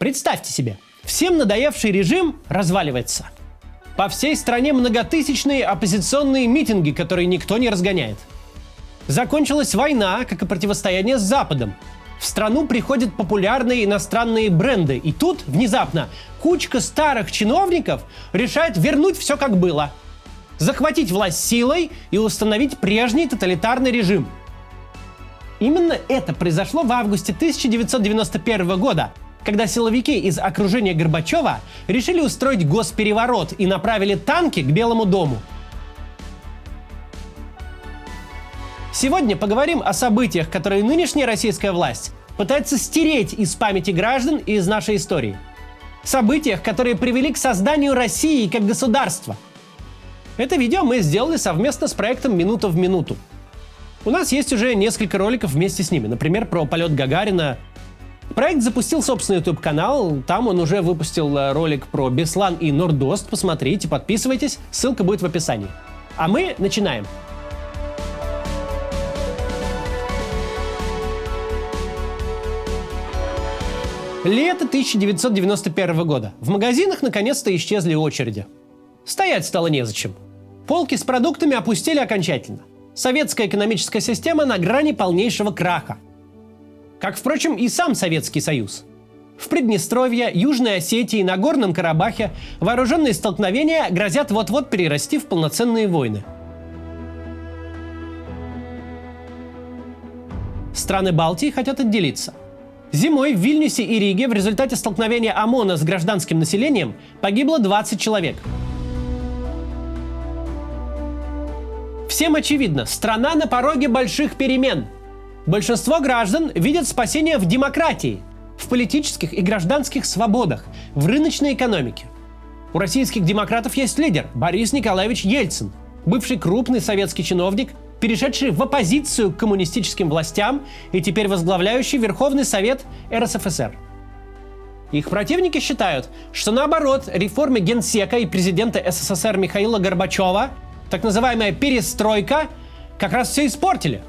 Представьте себе, всем надоевший режим разваливается. По всей стране многотысячные оппозиционные митинги, которые никто не разгоняет. Закончилась война, как и противостояние с Западом. В страну приходят популярные иностранные бренды, и тут, внезапно, кучка старых чиновников решает вернуть все как было. Захватить власть силой и установить прежний тоталитарный режим. Именно это произошло в августе 1991 года, когда силовики из окружения Горбачева решили устроить госпереворот и направили танки к Белому дому. Сегодня поговорим о событиях, которые нынешняя российская власть пытается стереть из памяти граждан и из нашей истории. Событиях, которые привели к созданию России как государства. Это видео мы сделали совместно с проектом «Минута в минуту». У нас есть уже несколько роликов вместе с ними, например, про полет Гагарина. Проект запустил собственный YouTube-канал, там он уже выпустил ролик про Беслан и Нордост. Посмотрите, подписывайтесь, ссылка будет в описании. А мы начинаем. Лето 1991 года. В магазинах наконец-то исчезли очереди. Стоять стало незачем. Полки с продуктами опустили окончательно. Советская экономическая система на грани полнейшего краха. Как, впрочем, и сам Советский Союз. В Приднестровье, Южной Осетии и Нагорном Карабахе вооруженные столкновения грозят вот-вот перерасти в полноценные войны. Страны Балтии хотят отделиться. Зимой в Вильнюсе и Риге в результате столкновения ОМОНа с гражданским населением погибло 20 человек. Всем очевидно, страна на пороге больших перемен. Большинство граждан видят спасение в демократии, в политических и гражданских свободах, в рыночной экономике. У российских демократов есть лидер – Борис Николаевич Ельцин, бывший крупный советский чиновник, перешедший в оппозицию к коммунистическим властям и теперь возглавляющий Верховный Совет РСФСР. Их противники считают, что наоборот, реформы Генсека и президента СССР Михаила Горбачева, так называемая перестройка, как раз все испортили.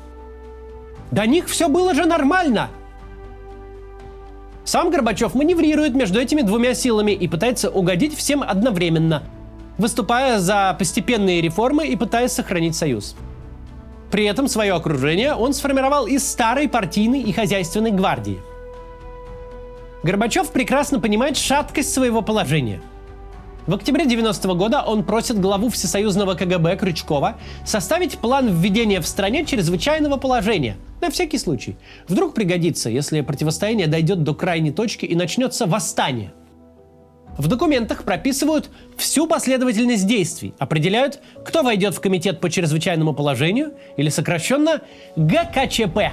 До них все было же нормально. Сам Горбачев маневрирует между этими двумя силами и пытается угодить всем одновременно, выступая за постепенные реформы и пытаясь сохранить союз. При этом свое окружение он сформировал из старой партийной и хозяйственной гвардии. Горбачев прекрасно понимает шаткость своего положения. В октябре 90-го года он просит главу всесоюзного КГБ Крючкова составить план введения в стране чрезвычайного положения, на всякий случай. Вдруг пригодится, если противостояние дойдет до крайней точки и начнется восстание. В документах прописывают всю последовательность действий, определяют, кто войдет в комитет по чрезвычайному положению, или сокращенно ГКЧП.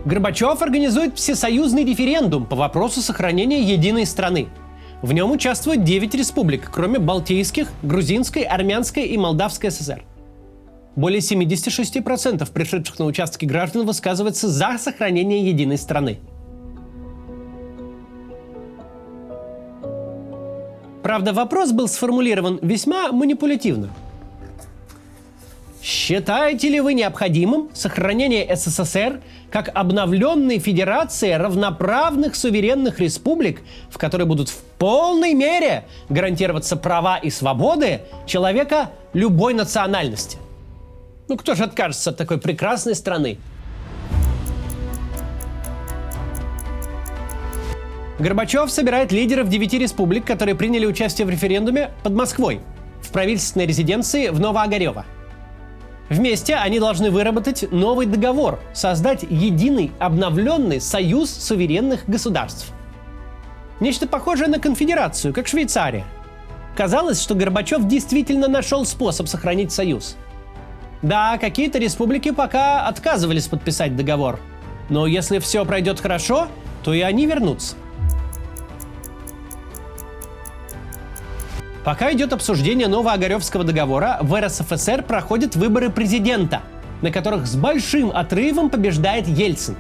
Горбачев организует всесоюзный референдум по вопросу сохранения единой страны. В нем участвуют 9 республик, кроме Балтийских, Грузинской, Армянской и Молдавской ССР. Более 76% пришедших на участки граждан высказываются за сохранение единой страны. Правда, вопрос был сформулирован весьма манипулятивно. Считаете ли вы необходимым сохранение СССР как обновленной федерации равноправных суверенных республик, в которой будут в полной мере гарантироваться права и свободы человека любой национальности? Ну кто же откажется от такой прекрасной страны? Горбачев собирает лидеров 9 республик, которые приняли участие в референдуме под Москвой, в правительственной резиденции в Новоогарево. Вместе они должны выработать новый договор, создать единый обновленный союз суверенных государств. Нечто похожее на конфедерацию, как Швейцария. Казалось, что Горбачев действительно нашел способ сохранить союз. Да, какие-то республики пока отказывались подписать договор, но если все пройдет хорошо, то и они вернутся. Пока идет обсуждение Новоогаревского договора, в РСФСР проходят выборы президента, на которых с большим отрывом побеждает Ельцин,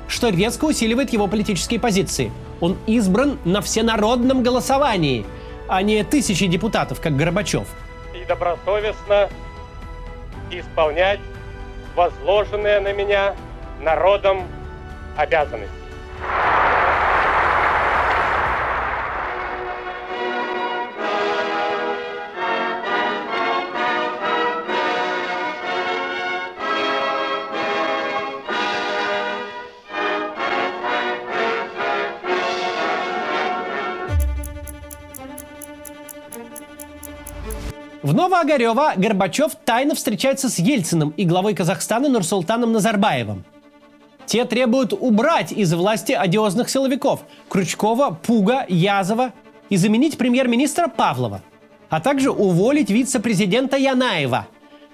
что резко усиливает его политические позиции. Он избран на всенародном голосовании, а не тысячи депутатов, как Горбачев. И добросовестно исполнять возложенные на меня народом обязанностей. В Новоогарево Горбачев тайно встречается с Ельциным и главой Казахстана Нурсултаном Назарбаевым. Те требуют убрать из власти одиозных силовиков Крючкова, Пуга, Язова и заменить премьер-министра Павлова, а также уволить вице-президента Янаева.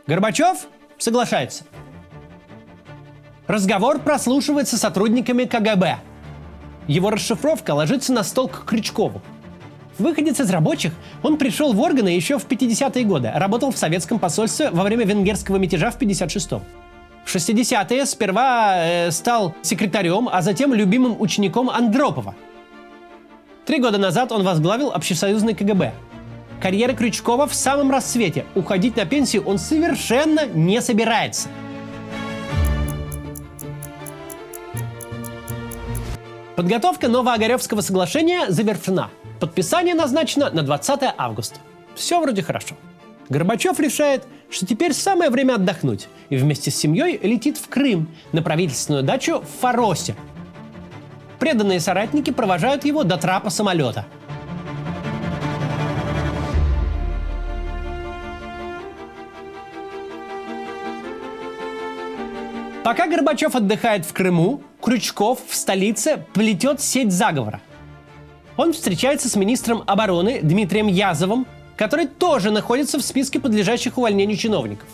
Горбачев соглашается. Разговор прослушивается сотрудниками КГБ. Его расшифровка ложится на стол к Крючкову. Выходец из рабочих, он пришел в органы еще в 50-е годы, работал в советском посольстве во время венгерского мятежа в 56-м. В 60-е сперва стал секретарем, а затем любимым учеником Андропова. 3 года назад он возглавил общесоюзный КГБ. Карьера Крючкова в самом расцвете. Уходить на пенсию он совершенно не собирается. Подготовка Новоогаревского соглашения завершена. Подписание назначено на 20 августа. Все вроде хорошо. Горбачев решает, что теперь самое время отдохнуть, и вместе с семьей летит в Крым на правительственную дачу в Фаросе. Преданные соратники провожают его до трапа самолета. Пока Горбачев отдыхает в Крыму, Крючков в столице плетет сеть заговора. Он встречается с министром обороны Дмитрием Язовым, который тоже находится в списке подлежащих увольнению чиновников.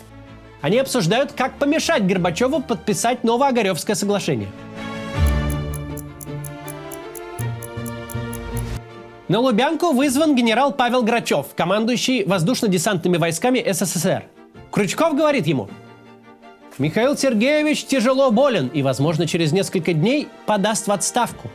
Они обсуждают, как помешать Горбачеву подписать Новоогаревское соглашение. На Лубянку вызван генерал Павел Грачев, командующий воздушно-десантными войсками СССР. Крючков говорит ему: «Михаил Сергеевич тяжело болен и, возможно, через несколько дней подаст в отставку.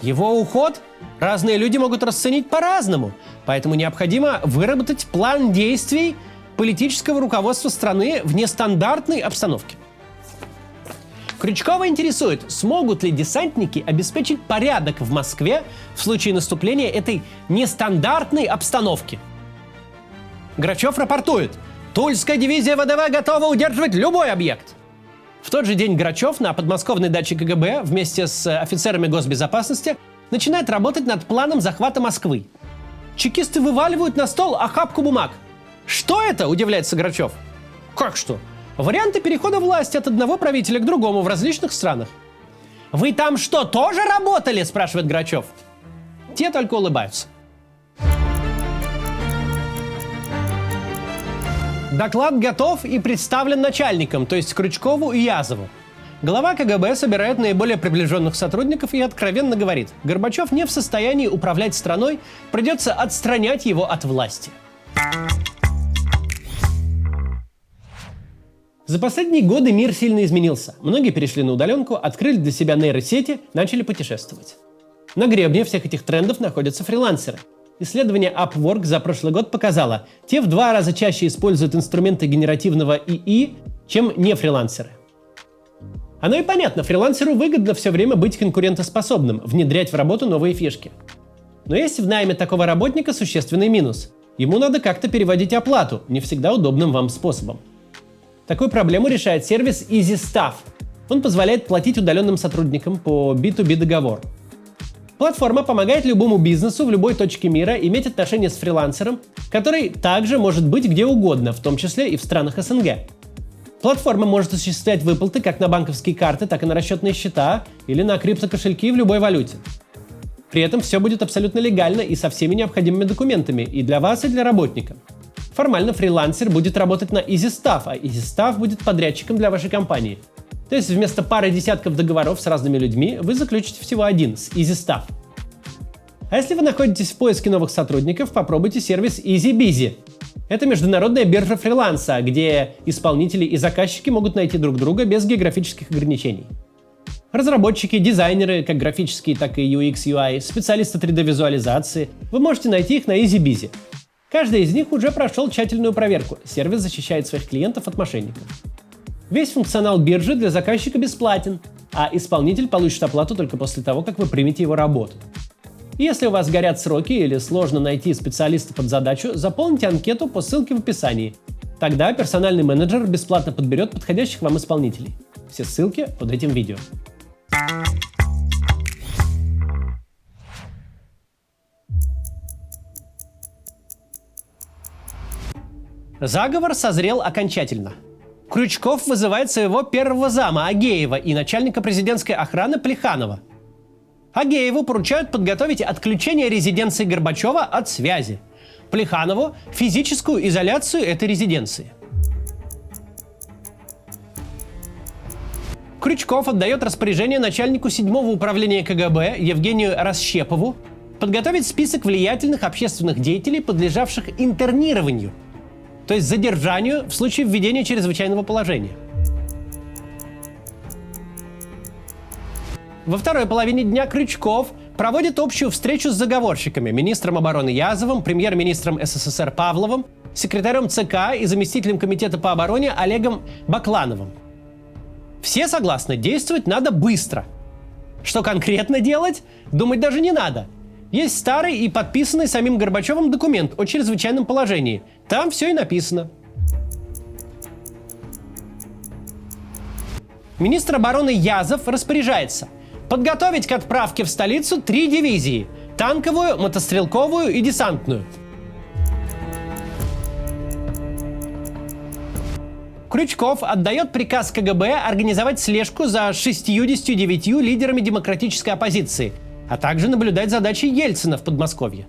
Его уход разные люди могут расценить по-разному, поэтому необходимо выработать план действий политического руководства страны в нестандартной обстановке». Крючкова интересует, смогут ли десантники обеспечить порядок в Москве в случае наступления этой нестандартной обстановки. Грачев рапортует: «Тульская дивизия ВДВ готова удерживать любой объект». В тот же день Грачев на подмосковной даче КГБ вместе с офицерами госбезопасности начинает работать над планом захвата Москвы. Чекисты вываливают на стол охапку бумаг. «Что это?» – удивляется Грачев. «Как что? Варианты перехода власти от одного правителя к другому в различных странах». «Вы там что, тоже работали?» – спрашивает Грачев. Те только улыбаются. Доклад готов и представлен начальникам, то есть Крючкову и Язову. Глава КГБ собирает наиболее приближенных сотрудников и откровенно говорит: Горбачев не в состоянии управлять страной, придется отстранять его от власти. За последние годы мир сильно изменился. Многие перешли на удаленку, открыли для себя нейросети, начали путешествовать. На гребне всех этих трендов находятся фрилансеры. Исследование Upwork за прошлый год показало, те в 2 раза чаще используют инструменты генеративного ИИ, чем не фрилансеры. Оно и понятно, фрилансеру выгодно все время быть конкурентоспособным, внедрять в работу новые фишки. Но есть в найме такого работника существенный минус. Ему надо как-то переводить оплату, не всегда удобным вам способом. Такую проблему решает сервис EasyStaff. Он позволяет платить удаленным сотрудникам по B2B договору. Платформа помогает любому бизнесу в любой точке мира иметь отношения с фрилансером, который также может быть где угодно, в том числе и в странах СНГ. Платформа может осуществлять выплаты как на банковские карты, так и на расчетные счета или на криптокошельки в любой валюте. При этом все будет абсолютно легально и со всеми необходимыми документами и для вас, и для работника. Формально фрилансер будет работать на EasyStaff, а EasyStaff будет подрядчиком для вашей компании. То есть вместо пары десятков договоров с разными людьми вы заключите всего один с EasyStaff. А если вы находитесь в поиске новых сотрудников, попробуйте сервис EasyBusy. Это международная биржа фриланса, где исполнители и заказчики могут найти друг друга без географических ограничений. Разработчики, дизайнеры, как графические, так и UX, UI, специалисты 3D-визуализации, вы можете найти их на EasyBusy. Каждый из них уже прошел тщательную проверку. Сервис защищает своих клиентов от мошенников. Весь функционал биржи для заказчика бесплатен, а исполнитель получит оплату только после того, как вы примете его работу. Если у вас горят сроки или сложно найти специалиста под задачу, заполните анкету по ссылке в описании. Тогда персональный менеджер бесплатно подберет подходящих вам исполнителей. Все ссылки под этим видео. Заговор созрел окончательно. Крючков вызывает своего первого зама Агеева и начальника президентской охраны Плеханова. Агееву поручают подготовить отключение резиденции Горбачева от связи. Плеханову – физическую изоляцию этой резиденции. Крючков отдает распоряжение начальнику 7-го управления КГБ Евгению Расщепову подготовить список влиятельных общественных деятелей, подлежавших интернированию, то есть задержанию в случае введения чрезвычайного положения. Во второй половине дня Крючков проводит общую встречу с заговорщиками, министром обороны Язовым, премьер-министром СССР Павловым, секретарем ЦК и заместителем комитета по обороне Олегом Баклановым. Все согласны, действовать надо быстро. Что конкретно делать, думать даже не надо. Есть старый и подписанный самим Горбачевым документ о чрезвычайном положении. Там все и написано. Министр обороны Язов распоряжается подготовить к отправке в столицу 3 дивизии – танковую, мотострелковую и десантную. Крючков отдает приказ КГБ организовать слежку за 69 лидерами демократической оппозиции, а также наблюдать за дачей Ельцина в Подмосковье.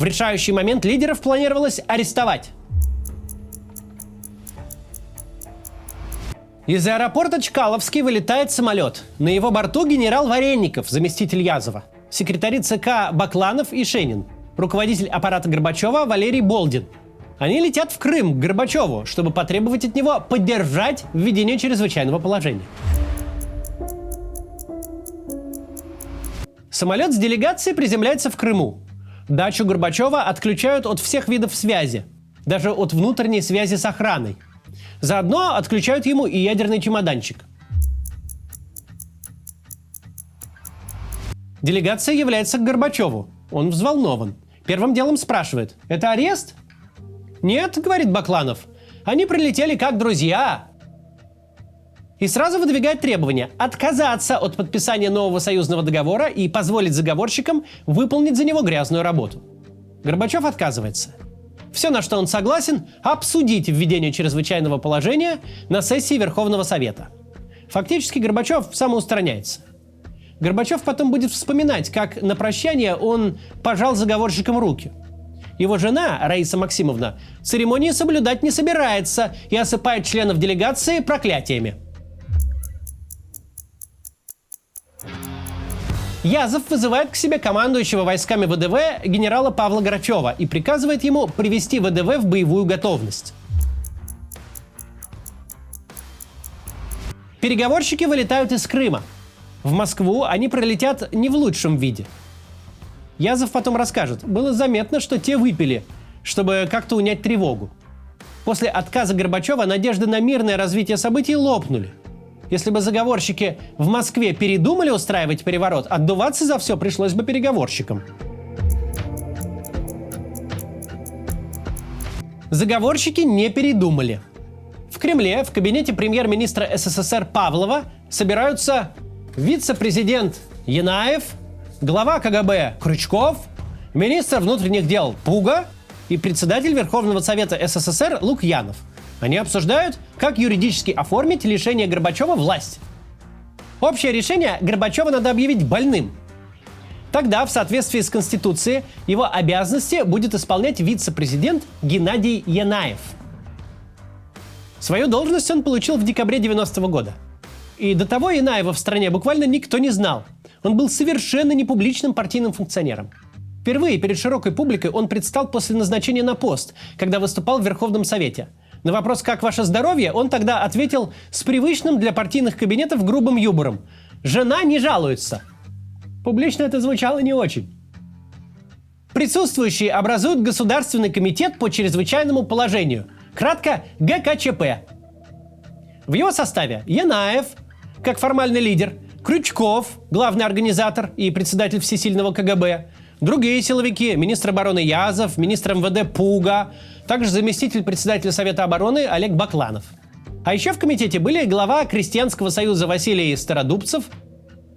В решающий момент лидеров планировалось арестовать. Из аэропорта Чкаловский вылетает самолет. На его борту генерал Вареников, заместитель Язова, секретари ЦК Бакланов и Шенин, руководитель аппарата Горбачева Валерий Болдин. Они летят в Крым к Горбачеву, чтобы потребовать от него поддержать введение чрезвычайного положения. Самолет с делегацией приземляется в Крыму. Дачу Горбачева отключают от всех видов связи, даже от внутренней связи с охраной. Заодно отключают ему и ядерный чемоданчик. Делегация является к Горбачеву. Он взволнован. Первым делом спрашивает: «Это арест?» «Нет», — говорит Бакланов, — «они прилетели как друзья». И сразу выдвигает требование отказаться от подписания нового союзного договора и позволить заговорщикам выполнить за него грязную работу. Горбачев отказывается. Все, на что он согласен, обсудить введение чрезвычайного положения на сессии Верховного Совета. Фактически Горбачев самоустраняется. Горбачев потом будет вспоминать, как на прощание он пожал заговорщикам руки. Его жена, Раиса Максимовна, церемонии соблюдать не собирается и осыпает членов делегации проклятиями. Язов вызывает к себе командующего войсками ВДВ генерала Павла Грачева и приказывает ему привести ВДВ в боевую готовность. Переговорщики вылетают из Крыма. В Москву они прилетят не в лучшем виде. Язов потом расскажет: было заметно, что те выпили, чтобы как-то унять тревогу. После отказа Горбачева надежды на мирное развитие событий лопнули. Если бы заговорщики в Москве передумали устраивать переворот, отдуваться за все пришлось бы переговорщикам. Заговорщики не передумали. В Кремле, в кабинете премьер-министра СССР Павлова собираются вице-президент Янаев, глава КГБ Крючков, министр внутренних дел Пуга и председатель Верховного Совета СССР Лукьянов. Они обсуждают, как юридически оформить лишение Горбачева власти. Общее решение: Горбачева надо объявить больным. Тогда, в соответствии с Конституцией, его обязанности будет исполнять вице-президент Геннадий Янаев. Свою должность он получил в декабре 90-го года. И до того Янаева в стране буквально никто не знал. Он был совершенно непубличным партийным функционером. Впервые перед широкой публикой он предстал после назначения на пост, когда выступал в Верховном Совете. На вопрос «Как ваше здоровье?» он тогда ответил с привычным для партийных кабинетов грубым юмором: «Жена не жалуется». Публично это звучало не очень. Присутствующие образуют Государственный комитет по чрезвычайному положению, кратко ГКЧП. В его составе Янаев, как формальный лидер, Крючков, главный организатор и председатель всесильного КГБ, другие силовики, министр обороны Язов, министр МВД Пуга, также заместитель председателя Совета обороны Олег Бакланов. А еще в комитете были глава Крестьянского союза Василий Стародубцев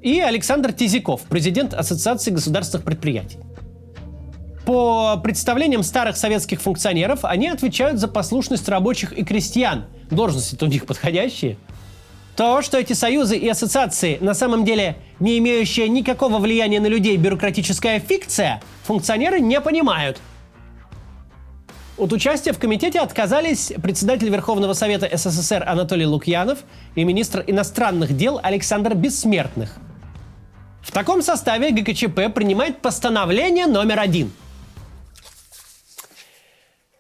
и Александр Тизяков, президент Ассоциации государственных предприятий. По представлениям старых советских функционеров, они отвечают за послушность рабочих и крестьян. Должности-то у них подходящие. То, что эти союзы и ассоциации на самом деле не имеющая никакого влияния на людей бюрократическая фикция, функционеры не понимают. От участия в комитете отказались председатель Верховного Совета СССР Анатолий Лукьянов и министр иностранных дел Александр Бессмертных. В таком составе ГКЧП принимает постановление номер 1.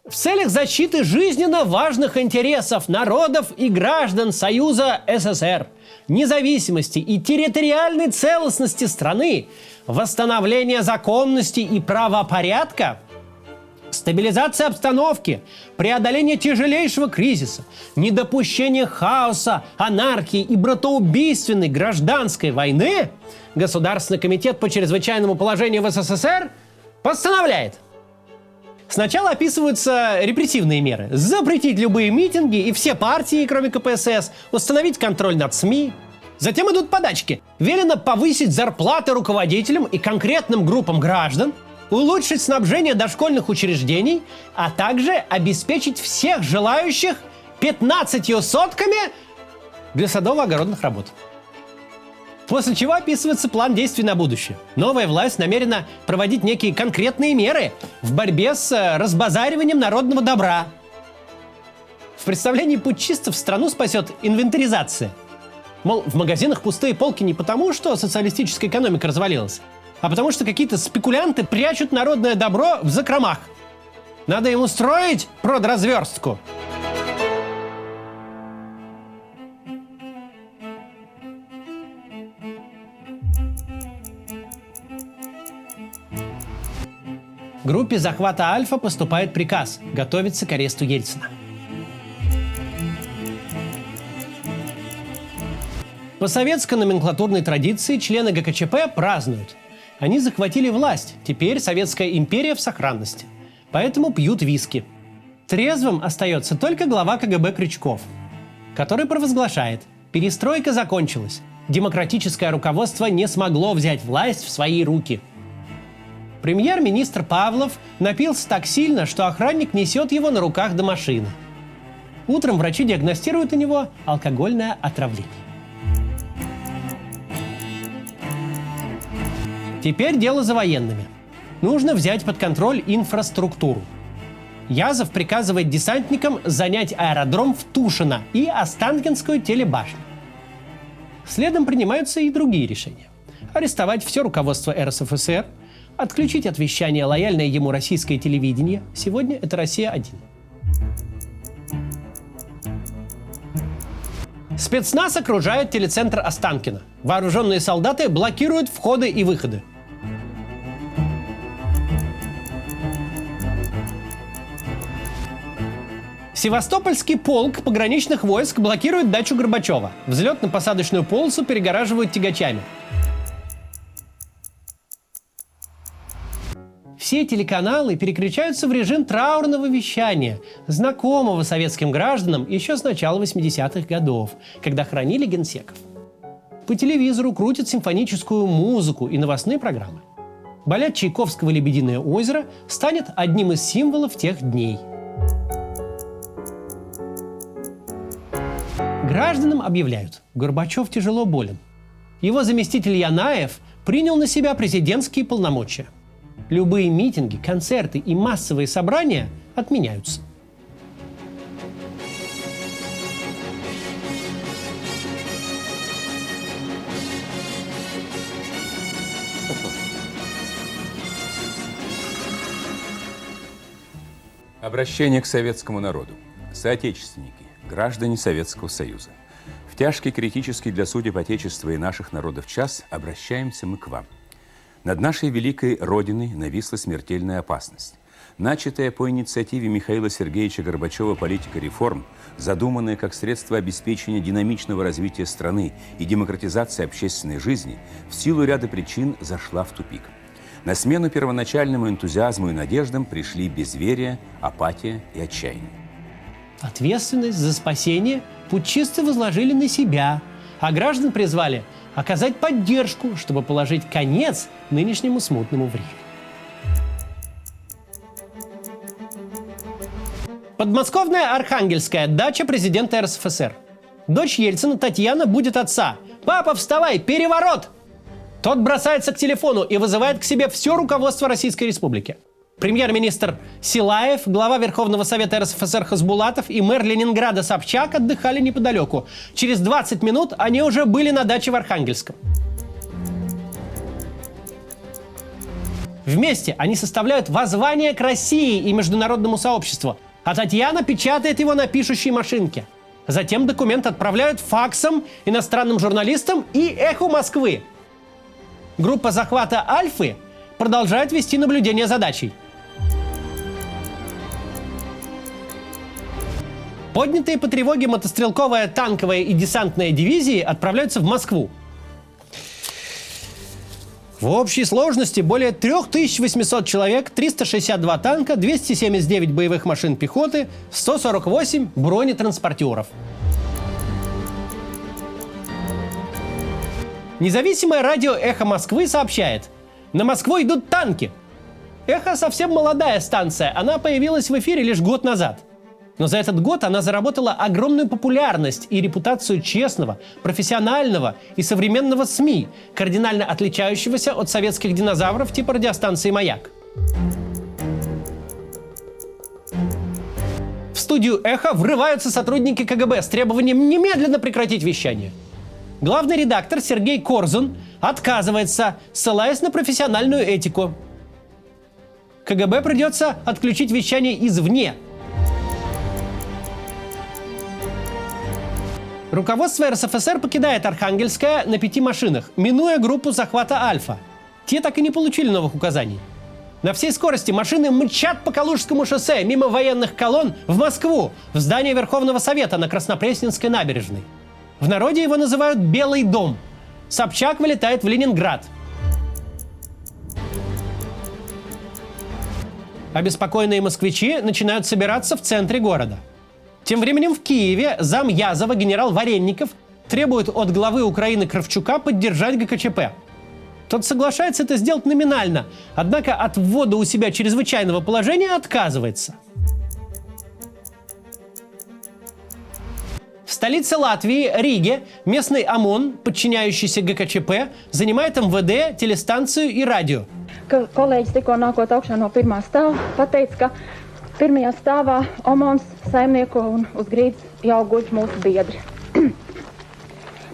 В целях защиты жизненно важных интересов народов и граждан Союза СССР, независимости и территориальной целостности страны, восстановления законности и правопорядка, стабилизация обстановки, преодоление тяжелейшего кризиса, недопущение хаоса, анархии и братоубийственной гражданской войны, Государственный комитет по чрезвычайному положению в СССР постановляет. Сначала описываются репрессивные меры. Запретить любые митинги и все партии, кроме КПСС, установить контроль над СМИ. Затем идут подачки. Велено повысить зарплаты руководителям и конкретным группам граждан, улучшить снабжение дошкольных учреждений, а также обеспечить всех желающих 15 сотками для садово-огородных работ. После чего описывается план действий на будущее. Новая власть намерена проводить некие конкретные меры в борьбе с разбазариванием народного добра. В представлении путчистов страну спасет инвентаризация. Мол, в магазинах пустые полки не потому, что социалистическая экономика развалилась, а потому что какие-то спекулянты прячут народное добро в закромах. Надо им устроить продразверстку. Группе захвата Альфа поступает приказ готовиться к аресту Ельцина. По советской номенклатурной традиции члены ГКЧП празднуют. Они захватили власть, теперь Советская империя в сохранности. Поэтому пьют виски. Трезвым остается только глава КГБ Крючков, который провозглашает: перестройка закончилась, демократическое руководство не смогло взять власть в свои руки. Премьер-министр Павлов напился так сильно, что охранник несет его на руках до машины. Утром врачи диагностируют у него алкогольное отравление. Теперь дело за военными. Нужно взять под контроль инфраструктуру. Язов приказывает десантникам занять аэродром в Тушино и Останкинскую телебашню. Следом принимаются и другие решения. Арестовать все руководство РСФСР, отключить от вещания лояльное ему российское телевидение. Сегодня это «Россия-1». Спецназ окружает телецентр Останкино. Вооруженные солдаты блокируют входы и выходы. Севастопольский полк пограничных войск блокирует дачу Горбачева. Взлетно-посадочную полосу перегораживают тягачами. Все телеканалы переключаются в режим траурного вещания, знакомого советским гражданам еще с начала 80-х годов, когда хоронили генсеков. По телевизору крутят симфоническую музыку и новостные программы. Балет Чайковского «Лебединое озеро» станет одним из символов тех дней. Гражданам объявляют: Горбачев тяжело болен. Его заместитель Янаев принял на себя президентские полномочия. Любые митинги, концерты и массовые собрания отменяются. Обращение к советскому народу. Соотечественники, граждане Советского Союза. В тяжкий, критический для судеб Отечества и наших народов час обращаемся мы к вам. Над нашей великой Родиной нависла смертельная опасность. Начатая по инициативе Михаила Сергеевича Горбачева политика реформ, задуманная как средство обеспечения динамичного развития страны и демократизации общественной жизни, в силу ряда причин зашла в тупик. На смену первоначальному энтузиазму и надеждам пришли безверие, апатия и отчаяние. Ответственность за спасение путчисты возложили на себя, а граждан призвали оказать поддержку, чтобы положить конец нынешнему смутному времени. Подмосковная Архангельская, дача президента РСФСР. Дочь Ельцина, Татьяна, будет отца. «Папа, вставай, переворот!» Тот бросается к телефону и вызывает к себе все руководство Российской Республики. Премьер-министр Силаев, глава Верховного Совета РСФСР Хасбулатов и мэр Ленинграда Собчак отдыхали неподалеку. Через 20 минут они уже были на даче в Архангельском. Вместе они составляют воззвание к России и международному сообществу, а Татьяна печатает его на пишущей машинке. Затем документ отправляют факсом иностранным журналистам и «Эхо Москвы». Группа захвата «Альфы» продолжает вести наблюдение за дачей. Поднятые по тревоге мотострелковая, танковая и десантная дивизии отправляются в Москву. В общей сложности более 3800 человек, 362 танка, 279 боевых машин пехоты, 148 бронетранспортеров. Независимое радио «Эхо Москвы» сообщает: на Москву идут танки. «Эхо» совсем молодая станция, она появилась в эфире лишь год назад. Но за этот год она заработала огромную популярность и репутацию честного, профессионального и современного СМИ, кардинально отличающегося от советских динозавров типа радиостанции «Маяк». В студию «Эхо» врываются сотрудники КГБ с требованием немедленно прекратить вещание. Главный редактор Сергей Корзун отказывается, ссылаясь на профессиональную этику. КГБ придется отключить вещание извне. Руководство РСФСР покидает Архангельское на 5 машинах, минуя группу захвата «Альфа». Те так и не получили новых указаний. На всей скорости машины мчат по Калужскому шоссе мимо военных колонн в Москву, в здание Верховного Совета на Краснопресненской набережной. В народе его называют «Белый дом». Собчак вылетает в Ленинград. Обеспокоенные москвичи начинают собираться в центре города. Тем временем в Киеве зам Язова генерал Варенников требует от главы Украины Кравчука поддержать ГКЧП. Тот соглашается это сделать номинально, однако от ввода у себя чрезвычайного положения отказывается. В столице Латвии, Риге, местный ОМОН, подчиняющийся ГКЧП, занимает МВД, телестанцию и радио. Kolēģis tikko nākot augšā no pirmā stāva pateica, ka pirmajā stāvā OMONs saimnieko un uz grīdas jau guļ mūsu biedri.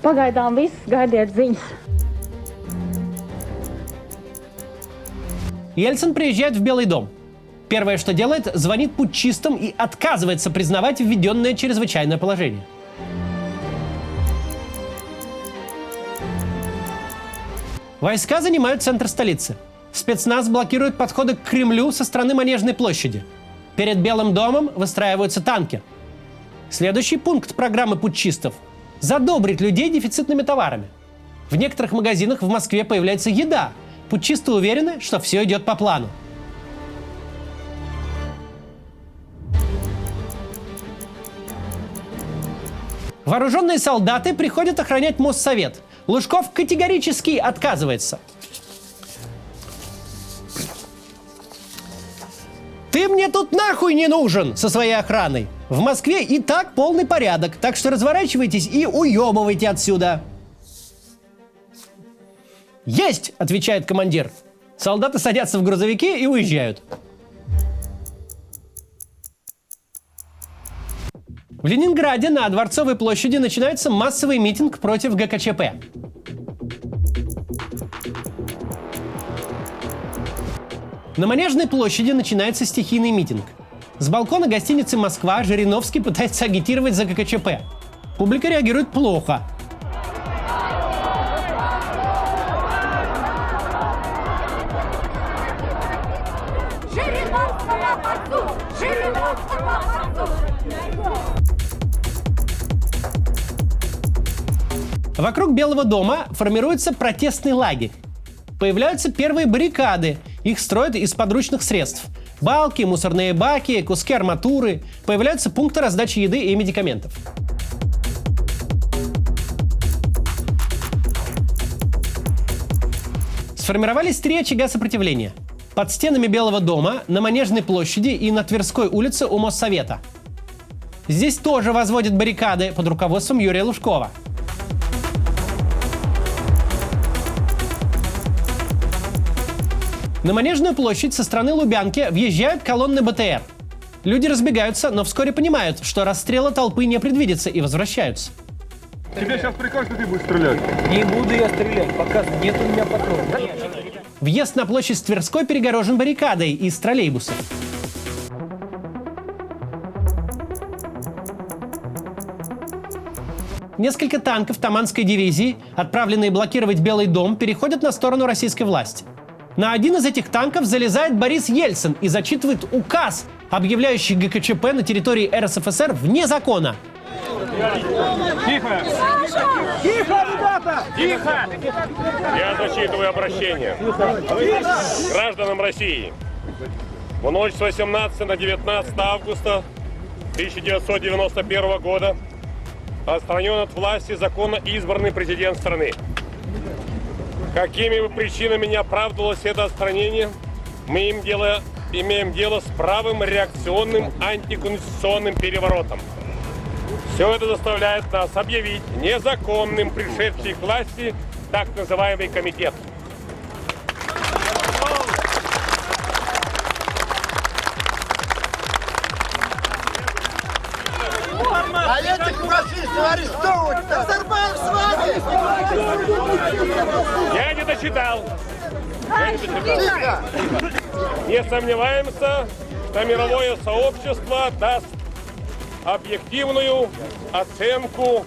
Pagaidām viss, gaidiet ziņas. Ельцин приезжает в Белый дом. Первое, что делает, звонит путчистам и отказывается признавать введенное чрезвычайное положение. Войска занимают центр столицы. Спецназ блокирует подходы к Кремлю со стороны Манежной площади. Перед Белым домом выстраиваются танки. Следующий пункт программы путчистов – задобрить людей дефицитными товарами. В некоторых магазинах в Москве появляется еда. Путчисты уверены, что все идет по плану. Вооруженные солдаты приходят охранять Моссовет. Лужков категорически отказывается. «Ты мне тут нахуй не нужен со своей охраной! В Москве и так полный порядок, так что разворачивайтесь и уебывайте отсюда!» «Есть!» – отвечает командир. Солдаты садятся в грузовики и уезжают. В Ленинграде на Дворцовой площади начинается массовый митинг против ГКЧП. На Манежной площади начинается стихийный митинг. С балкона гостиницы «Москва» Жириновский пытается агитировать за ГКЧП. Публика реагирует плохо. Вокруг Белого дома формируется протестный лагерь. Появляются первые баррикады. Их строят из подручных средств. Балки, мусорные баки, куски арматуры. Появляются пункты раздачи еды и медикаментов. Сформировались 3 очага сопротивления. Под стенами Белого дома, на Манежной площади и на Тверской улице у Моссовета. Здесь тоже возводят баррикады под руководством Юрия Лужкова. На Манежную площадь со стороны Лубянки въезжают колонны БТР. Люди разбегаются, но вскоре понимают, что расстрела толпы не предвидится, и возвращаются. Тебе сейчас прикажут, что ты будешь стрелять. Не буду я стрелять, пока нет у меня патронов. Въезд на площадь Тверской перегорожен баррикадой из троллейбусов. Несколько танков Таманской дивизии, отправленные блокировать Белый дом, переходят на сторону российской власти. На один из этих танков залезает Борис Ельцин и зачитывает указ, объявляющий ГКЧП на территории РСФСР вне закона. Тихо! Тихо, ребята! Тихо! Я зачитываю обращение. Гражданам России. В ночь с 18 на 19 августа 1991 года отстранен от власти законно избранный президент страны. Какими бы причинами не оправдывалось это отстранение, мы имеем дело с правым реакционным антиконституционным переворотом. Все это заставляет нас объявить незаконным пришедший к власти так называемый комитет. А этих фашистов арестовывать! Назарбаев с вами! Я не дочитал. Тихо! Не сомневаемся, что мировое сообщество даст объективную оценку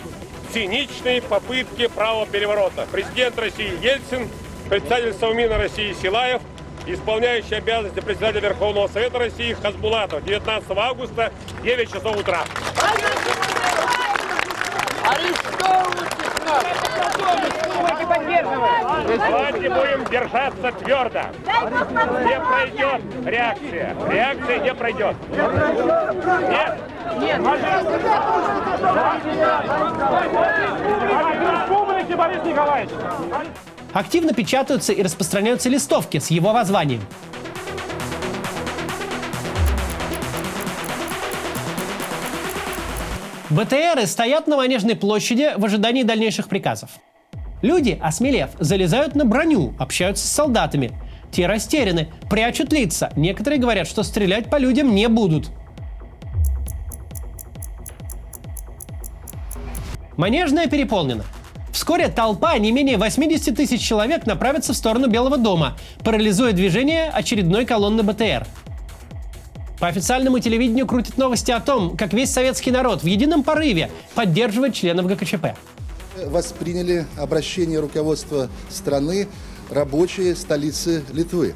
циничной попытки правопереворота. Президент России Ельцин, председатель Совмина России Силаев, исполняющий обязанности председателя Верховного Совета России Хасбулатов 19 августа, 9 часов утра. Давайте будем держаться твердо. Не пройдет реакция. Реакция не пройдет. Нет. Нет. Республики, Борис Николаевич. Активно печатаются и распространяются листовки с его воззванием. БТРы стоят на Манежной площади в ожидании дальнейших приказов. Люди, осмелев, залезают на броню, общаются с солдатами. Те растеряны, прячут лица. Некоторые говорят, что стрелять по людям не будут. Манежная переполнена. Вскоре толпа, не менее 80 тысяч человек, направится в сторону Белого дома, парализуя движение очередной колонны БТР. По официальному телевидению крутят новости о том, как весь советский народ в едином порыве поддерживает членов ГКЧП. Восприняли обращение руководства страны рабочие столицы Литвы.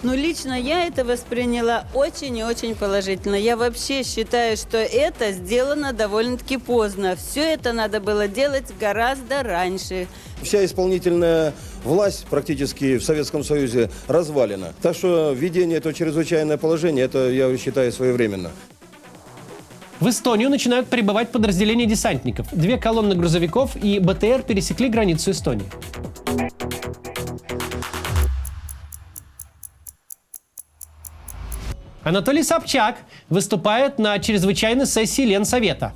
Ну, лично я это восприняла очень и очень положительно. Я вообще считаю, что это сделано довольно-таки поздно. Все это надо было делать гораздо раньше. Вся исполнительная власть практически в Советском Союзе развалена. Так что введение этого чрезвычайного положения, это, я считаю, своевременно. В Эстонию начинают прибывать подразделения десантников. 2 колонны грузовиков и БТР пересекли границу Эстонии. Анатолий Собчак выступает на чрезвычайной сессии Ленсовета.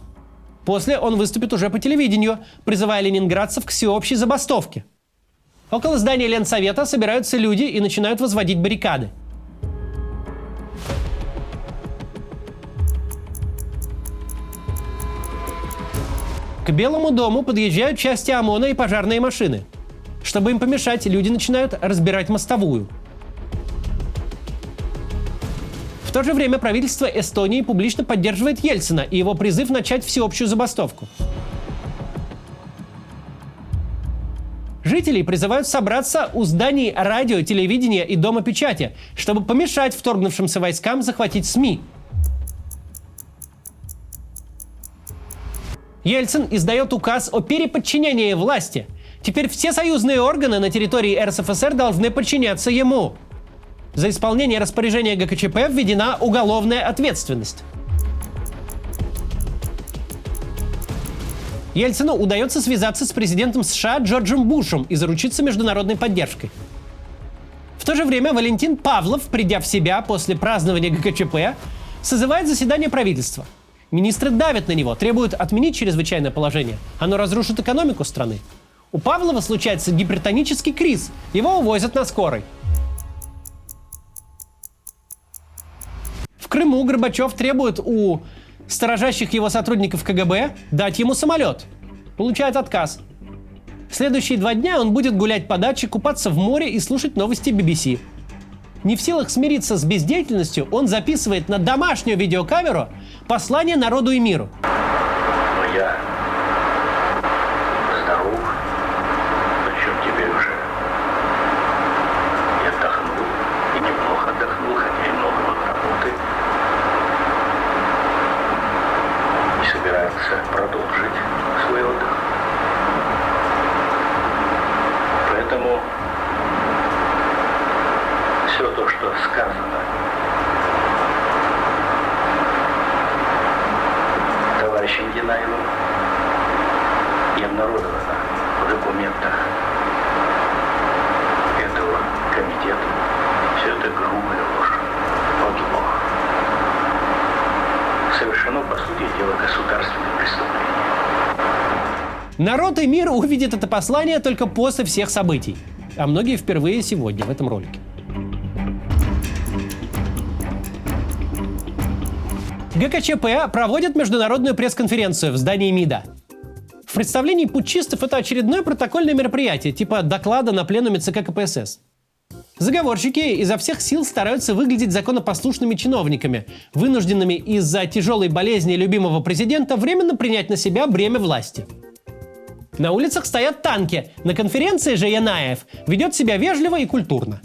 После он выступит уже по телевидению, призывая ленинградцев к всеобщей забастовке. Около здания Ленсовета собираются люди и начинают возводить баррикады. К Белому дому подъезжают части ОМОНа и пожарные машины. Чтобы им помешать, люди начинают разбирать мостовую. В то же время правительство Эстонии публично поддерживает Ельцина и его призыв начать всеобщую забастовку. Жителей призывают собраться у зданий радио, телевидения и Дома печати, чтобы помешать вторгнувшимся войскам захватить СМИ. Ельцин издает указ о переподчинении власти. Теперь все союзные органы на территории РСФСР должны подчиняться ему. За исполнение распоряжения ГКЧП введена уголовная ответственность. Ельцину удается связаться с президентом США Джорджем Бушем и заручиться международной поддержкой. В то же время Валентин Павлов, придя в себя после празднования ГКЧП, созывает заседание правительства. Министры давят на него, требуют отменить чрезвычайное положение. Оно разрушит экономику страны. У Павлова случается гипертонический криз. Его увозят на скорой. В Крыму Горбачев требует у сторожащих его сотрудников КГБ дать ему самолет. Получает отказ. В следующие 2 дня он будет гулять по даче, купаться в море и слушать новости BBC. Не в силах смириться с бездеятельностью, он записывает на домашнюю видеокамеру послание народу и миру. Но я здоров, причем теперь уже и отдохнул, и неплохо отдохнул, хотя и много вот работы. И собирается продолжить свой отдых. Поэтому все то, что сказано товарищем Янаевым и обнародовано в документах этого комитета, все это грубая ложь, подлог. Совершено, по сути дела, государственное преступление. Народ и мир увидят это послание только после всех событий. А многие впервые сегодня в этом ролике. ГКЧП проводит международную пресс-конференцию в здании МИДа. В представлении путчистов это очередное протокольное мероприятие, типа доклада на пленуме ЦК КПСС. Заговорщики изо всех сил стараются выглядеть законопослушными чиновниками, вынужденными из-за тяжелой болезни любимого президента временно принять на себя бремя власти. На улицах стоят танки, на конференции же Янаев ведет себя вежливо и культурно.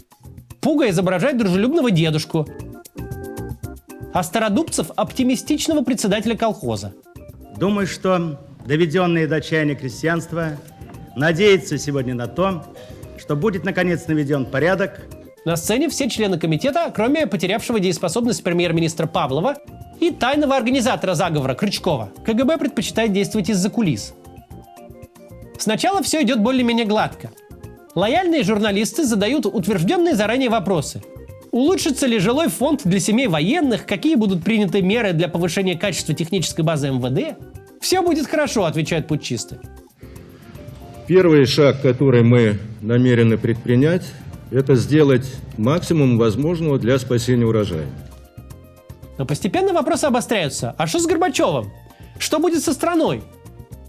Пуга изображает дружелюбного дедушку, а Стародубцев – оптимистичного председателя колхоза. Думаю, что доведенное до отчаяния крестьянство надеется сегодня на то, что будет наконец наведен порядок. На сцене все члены комитета, кроме потерявшего дееспособность премьер-министра Павлова и тайного организатора заговора Крючкова. КГБ предпочитает действовать из-за кулис. Сначала все идет более-менее гладко. Лояльные журналисты задают утвержденные заранее вопросы. Улучшится ли жилой фонд для семей военных? Какие будут приняты меры для повышения качества технической базы МВД? Все будет хорошо, отвечают путчисты. Первый шаг, который мы намерены предпринять, это сделать максимум возможного для спасения урожая. Но постепенно вопросы обостряются. А что с Горбачевым? Что будет со страной?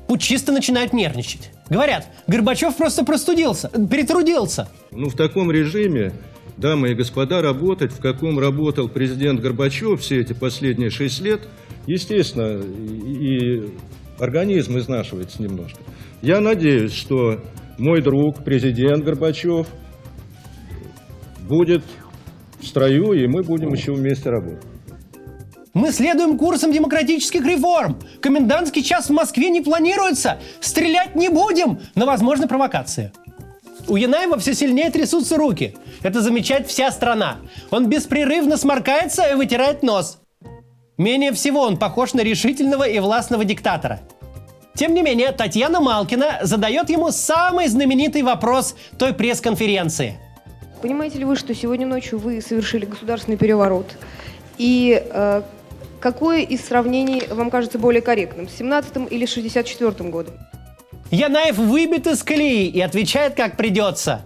Путчисты начинают нервничать. Говорят, Горбачев просто перетрудился. В таком режиме, дамы и господа, работать, в каком работал президент Горбачев все эти последние 6 лет, естественно, и организм изнашивается немножко. Я надеюсь, что мой друг, президент Горбачев, будет в строю, и мы будем еще вместе работать. Мы следуем курсам демократических реформ. Комендантский час в Москве не планируется. Стрелять не будем, но возможна провокация. У Янаева все сильнее трясутся руки. Это замечает вся страна. Он беспрерывно сморкается и вытирает нос. Менее всего он похож на решительного и властного диктатора. Тем не менее, Татьяна Малкина задает ему самый знаменитый вопрос той пресс-конференции. Понимаете ли вы, что сегодня ночью вы совершили государственный переворот? И какое из сравнений вам кажется более корректным, с 17-м или 64-м годом? Янаев выбит из колеи и отвечает, как придется.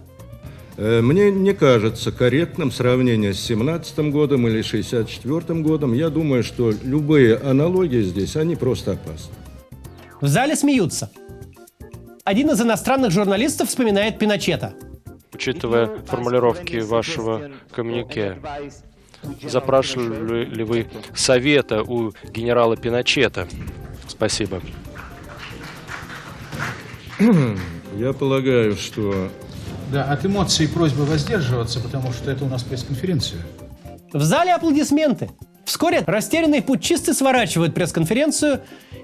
Мне не кажется корректным сравнение с 17-м годом или 64-м годом. Я думаю, что любые аналогии здесь, они просто опасны. В зале смеются. Один из иностранных журналистов вспоминает Пиночета. Учитывая формулировки вашего коммюнике, запрашивали ли вы совета у генерала Пиночета? Спасибо. Я полагаю, что... Да, от эмоций и просьбы воздерживаться, потому что это у нас пресс-конференция. В зале аплодисменты. Вскоре растерянные путчисты сворачивают пресс-конференцию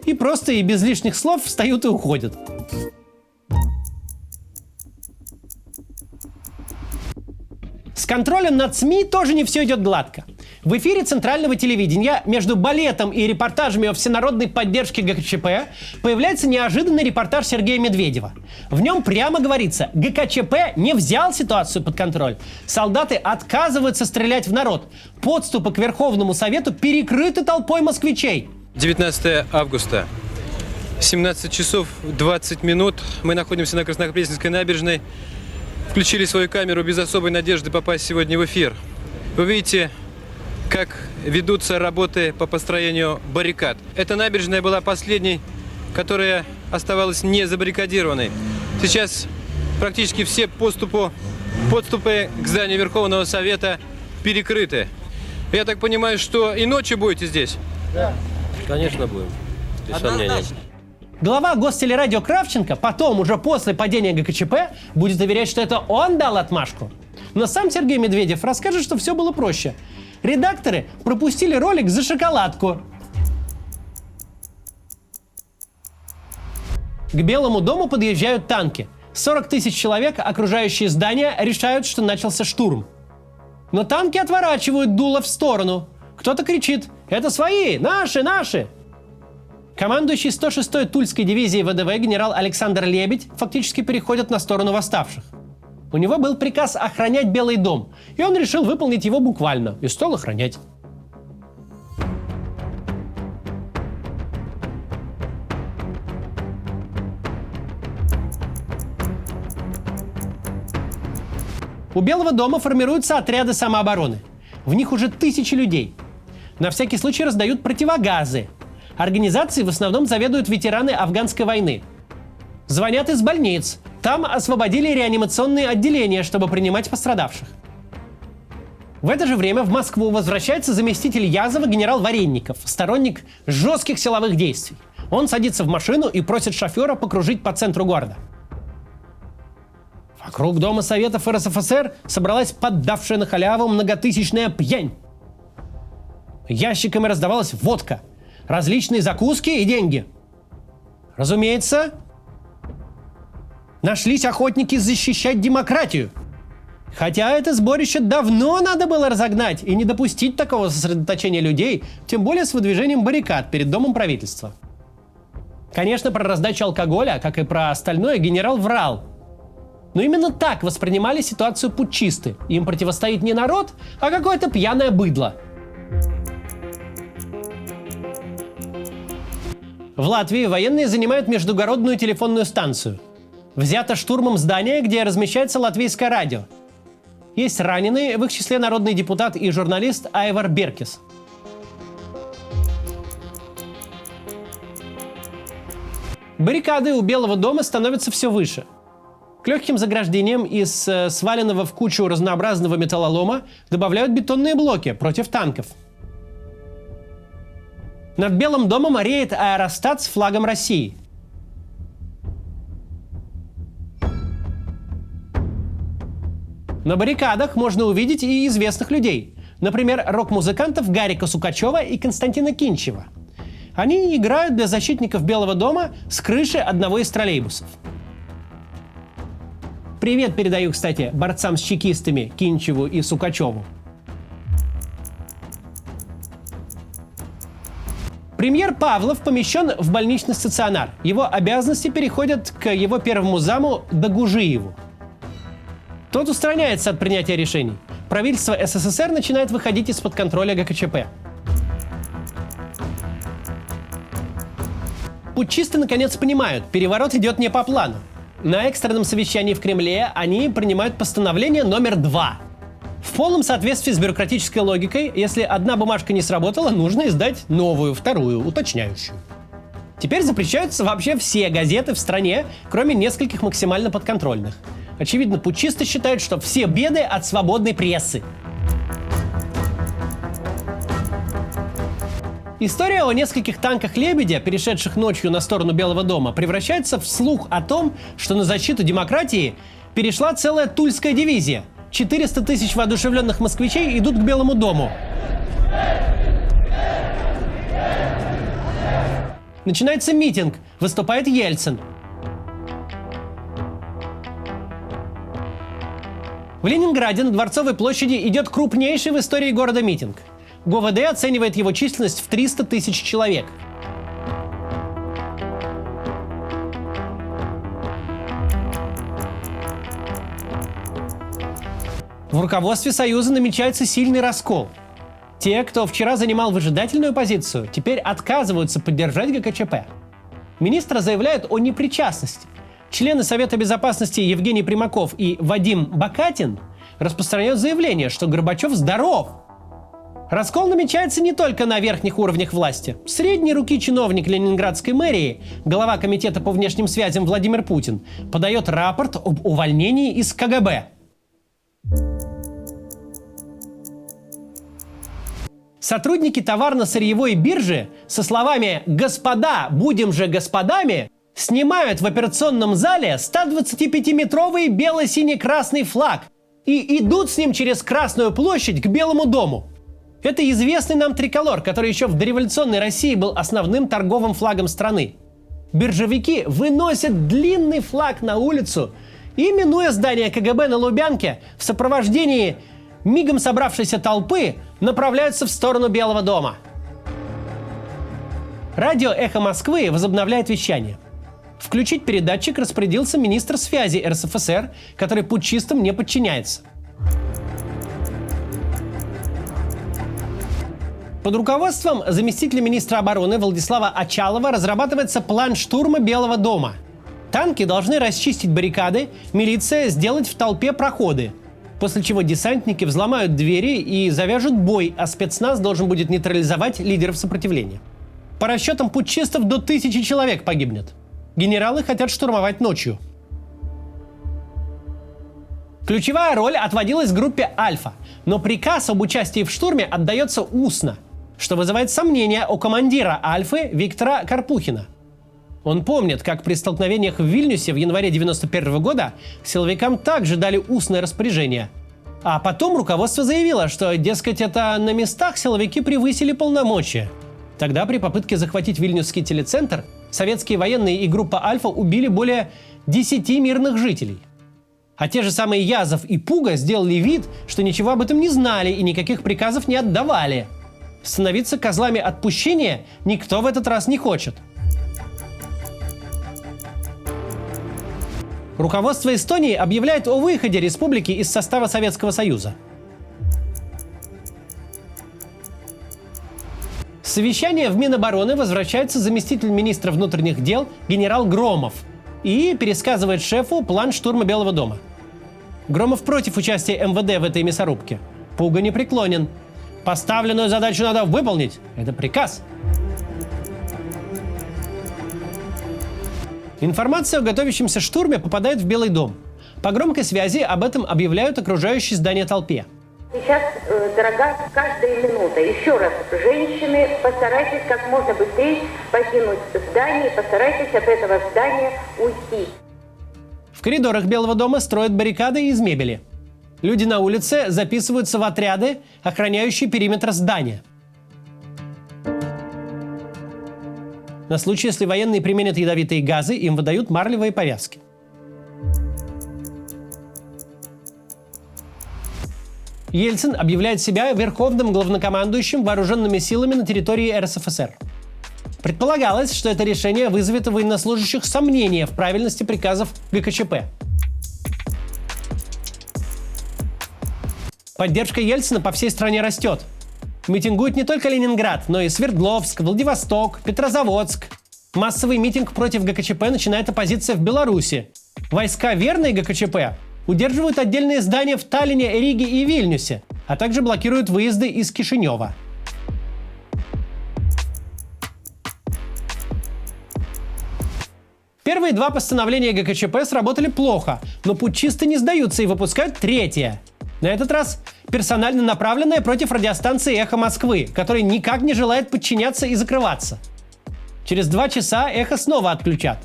и просто и без лишних слов встают и уходят. С контролем над СМИ тоже не все идет гладко. В эфире центрального телевидения между балетом и репортажами о всенародной поддержке ГКЧП появляется неожиданный репортаж Сергея Медведева. В нем прямо говорится: ГКЧП не взял ситуацию под контроль. Солдаты отказываются стрелять в народ. Подступы к Верховному Совету перекрыты толпой москвичей. 19 августа, 17 часов 20 минут. Мы находимся на Краснопресненской набережной. Включили свою камеру без особой надежды попасть сегодня в эфир. Вы видите, как ведутся работы по построению баррикад. Эта набережная была последней, которая оставалась не забаррикадированной. Сейчас практически все подступы к зданию Верховного Совета перекрыты. Я так понимаю, что и ночью будете здесь? Да. Конечно, будем. Без сомнения. Глава Гостелерадио Кравченко потом, уже после падения ГКЧП, будет уверять, что это он дал отмашку. Но сам Сергей Медведев расскажет, что все было проще. Редакторы пропустили ролик за шоколадку. К Белому дому подъезжают танки. 40 тысяч человек, окружающие здание, решают, что начался штурм. Но танки отворачивают дуло в сторону. Кто-то кричит: «Это свои! Наши! Наши!» Командующий 106-й Тульской дивизией ВДВ генерал Александр Лебедь фактически переходит на сторону восставших. У него был приказ охранять Белый дом, и он решил выполнить его буквально и стал охранять. У Белого дома формируются отряды самообороны. В них уже тысячи людей. На всякий случай раздают противогазы. Организацией в основном заведуют ветераны афганской войны. Звонят из больниц. Там освободили реанимационные отделения, чтобы принимать пострадавших. В это же время в Москву возвращается заместитель Язова генерал Варенников, сторонник жестких силовых действий. Он садится в машину и просит шофера покружить по центру города. Вокруг Дома Советов РСФСР собралась поддавшая на халяву многотысячная пьянь. Ящиками раздавалась водка, различные закуски и деньги. Разумеется, нашлись охотники защищать демократию. Хотя это сборище давно надо было разогнать и не допустить такого сосредоточения людей, тем более с выдвижением баррикад перед Домом правительства. Конечно, про раздачу алкоголя, как и про остальное, генерал врал. Но именно так воспринимали ситуацию путчисты. Им противостоит не народ, а какое-то пьяное быдло. В Латвии военные занимают междугородную телефонную станцию. Взято штурмом здание, где размещается латвийское радио. Есть раненые, в их числе народный депутат и журналист Айвар Беркис. Баррикады у Белого дома становятся все выше. К легким заграждениям из сваленного в кучу разнообразного металлолома добавляют бетонные блоки против танков. Над Белым домом реет аэростат с флагом России. На баррикадах можно увидеть и известных людей. Например, рок-музыкантов Гарика Сукачева и Константина Кинчева. Они играют для защитников Белого дома с крыши одного из троллейбусов. Привет передаю, кстати, борцам с чекистами Кинчеву и Сукачеву. Премьер Павлов помещен в больничный стационар. Его обязанности переходят к его первому заму Дагужиеву. Тот устраняется от принятия решений. Правительство СССР начинает выходить из-под контроля ГКЧП. Путчисты наконец понимают, переворот идет не по плану. На экстренном совещании в Кремле они принимают постановление номер 2. В полном соответствии с бюрократической логикой, если одна бумажка не сработала, нужно издать новую, вторую, уточняющую. Теперь запрещаются вообще все газеты в стране, кроме нескольких максимально подконтрольных. Очевидно, путчисты считают, что все беды от свободной прессы. История о нескольких танках «Лебедя», перешедших ночью на сторону Белого дома, превращается в слух о том, что на защиту демократии перешла целая Тульская дивизия. 400 тысяч воодушевленных москвичей идут к Белому дому. Начинается митинг, выступает Ельцин. В Ленинграде на Дворцовой площади идет крупнейший в истории города митинг. ГУВД оценивает его численность в 300 тысяч человек. В руководстве Союза намечается сильный раскол. Те, кто вчера занимал выжидательную позицию, теперь отказываются поддержать ГКЧП. Министр заявляет о непричастности. Члены Совета Безопасности Евгений Примаков и Вадим Бакатин распространяют заявление, что Горбачев здоров. Раскол намечается не только на верхних уровнях власти. Средней руки чиновник Ленинградской мэрии, глава комитета по внешним связям Владимир Путин, подает рапорт об увольнении из КГБ. Сотрудники товарно-сырьевой биржи со словами «Господа, будем же господами» снимают в операционном зале 125-метровый бело-сине-красный флаг и идут с ним через Красную площадь к Белому дому. Это известный нам триколор, который еще в дореволюционной России был основным торговым флагом страны. Биржевики выносят длинный флаг на улицу и, минуя здание КГБ на Лубянке, в сопровождении мигом собравшейся толпы направляются в сторону Белого дома. Радио «Эхо Москвы» возобновляет вещание. Включить передатчик распорядился министр связи РСФСР, который путчистам не подчиняется. Под руководством заместителя министра обороны Владислава Очалова разрабатывается план штурма Белого дома. Танки должны расчистить баррикады, милиция сделать в толпе проходы, после чего десантники взломают двери и завяжут бой, а спецназ должен будет нейтрализовать лидеров сопротивления. По расчетам путчистов, до 1000 человек погибнет. Генералы хотят штурмовать ночью. Ключевая роль отводилась группе «Альфа», но приказ об участии в штурме отдается устно, что вызывает сомнения у командира «Альфы» Виктора Карпухина. Он помнит, как при столкновениях в Вильнюсе в январе 1991 года силовикам также дали устное распоряжение. А потом руководство заявило, что, дескать, это на местах силовики превысили полномочия. Тогда при попытке захватить Вильнюсский телецентр советские военные и группа «Альфа» убили более 10 мирных жителей. А те же самые Язов и Пуга сделали вид, что ничего об этом не знали и никаких приказов не отдавали. Становиться козлами отпущения никто в этот раз не хочет. Руководство Эстонии объявляет о выходе республики из состава Советского Союза. С совещания в Минобороны возвращается заместитель министра внутренних дел генерал Громов и пересказывает шефу план штурма Белого дома. Громов против участия МВД в этой мясорубке. Пуга не преклонен. Поставленную задачу надо выполнить. Это приказ. Информация о готовящемся штурме попадает в Белый дом. По громкой связи об этом объявляют окружающей здание толпе. Сейчас дорога каждая минута. Еще раз, женщины, постарайтесь как можно быстрее покинуть здание, постарайтесь от этого здания уйти. В коридорах Белого дома строят баррикады из мебели. Люди на улице записываются в отряды, охраняющие периметр здания. На случай, если военные применят ядовитые газы, им выдают марлевые повязки. Ельцин объявляет себя верховным главнокомандующим вооруженными силами на территории РСФСР. Предполагалось, что это решение вызовет у военнослужащих сомнения в правильности приказов ГКЧП. Поддержка Ельцина по всей стране растет. Митингует не только Ленинград, но и Свердловск, Владивосток, Петрозаводск. Массовый митинг против ГКЧП начинает оппозиция в Беларуси. Войска верной ГКЧП удерживают отдельные здания в Таллине, Риге и Вильнюсе, а также блокируют выезды из Кишинева. Первые два постановления ГКЧП сработали плохо, но путчисты не сдаются и выпускают третье. На этот раз персонально направленная против радиостанции «Эхо Москвы», которая никак не желает подчиняться и закрываться. Через 2 часа «Эхо» снова отключат.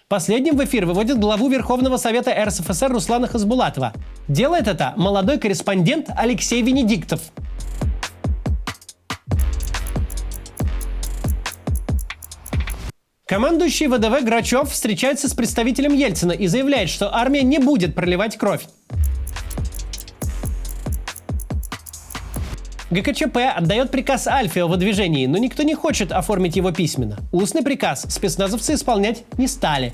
Последним в эфир выводит главу Верховного Совета РСФСР Руслана Хасбулатова. Делает это молодой корреспондент Алексей Венедиктов. Командующий ВДВ Грачев встречается с представителем Ельцина и заявляет, что армия не будет проливать кровь. ГКЧП отдает приказ Альфе о выдвижении, но никто не хочет оформить его письменно. Устный приказ спецназовцы исполнять не стали.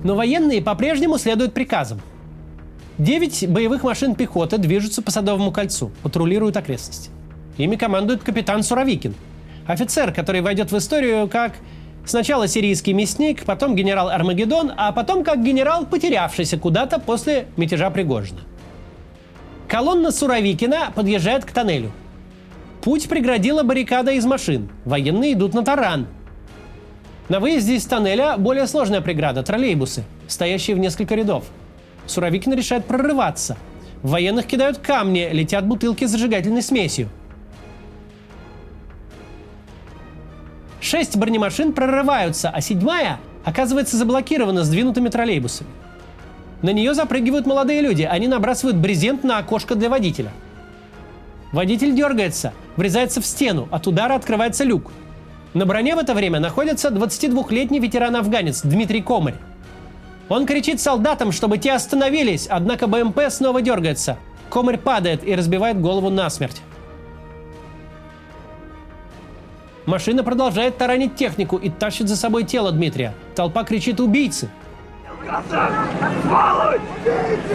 Но военные по-прежнему следуют приказам. 9 боевых машин пехоты движутся по Садовому кольцу, патрулируют окрестности. Ими командует капитан Суровикин. Офицер, который войдет в историю как сначала сирийский мясник, потом генерал Армагеддон, а потом как генерал, потерявшийся куда-то после мятежа Пригожина. Колонна Суровикина подъезжает к тоннелю. Путь преградила баррикада из машин. Военные идут на таран. На выезде из тоннеля более сложная преграда – троллейбусы, стоящие в несколько рядов. Суровикин решает прорываться. В военных кидают камни, летят бутылки с зажигательной смесью. 6 бронемашин прорываются, а 7-я оказывается заблокирована сдвинутыми троллейбусами. На нее запрыгивают молодые люди, они набрасывают брезент на окошко для водителя. Водитель дергается, врезается в стену, от удара открывается люк. На броне в это время находится 22-летний ветеран-афганец Дмитрий Комарь. Он кричит солдатам, чтобы те остановились, однако БМП снова дергается. Комарь падает и разбивает голову насмерть. Машина продолжает таранить технику и тащит за собой тело Дмитрия. Толпа кричит «Убийцы!». Сволочь!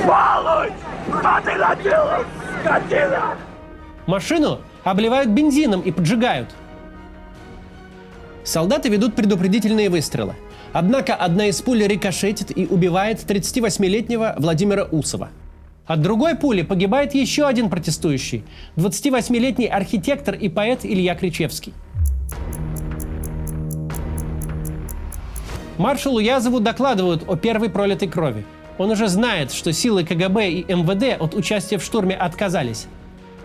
Сволочь! Что ты наделал, скотина? Машину обливают бензином и поджигают. Солдаты ведут предупредительные выстрелы. Однако одна из пуль рикошетит и убивает 38-летнего Владимира Усова. От другой пули погибает еще один протестующий – 28-летний архитектор и поэт Илья Кричевский. Маршалу Язову докладывают о первой пролитой крови. Он уже знает, что силы КГБ и МВД от участия в штурме отказались.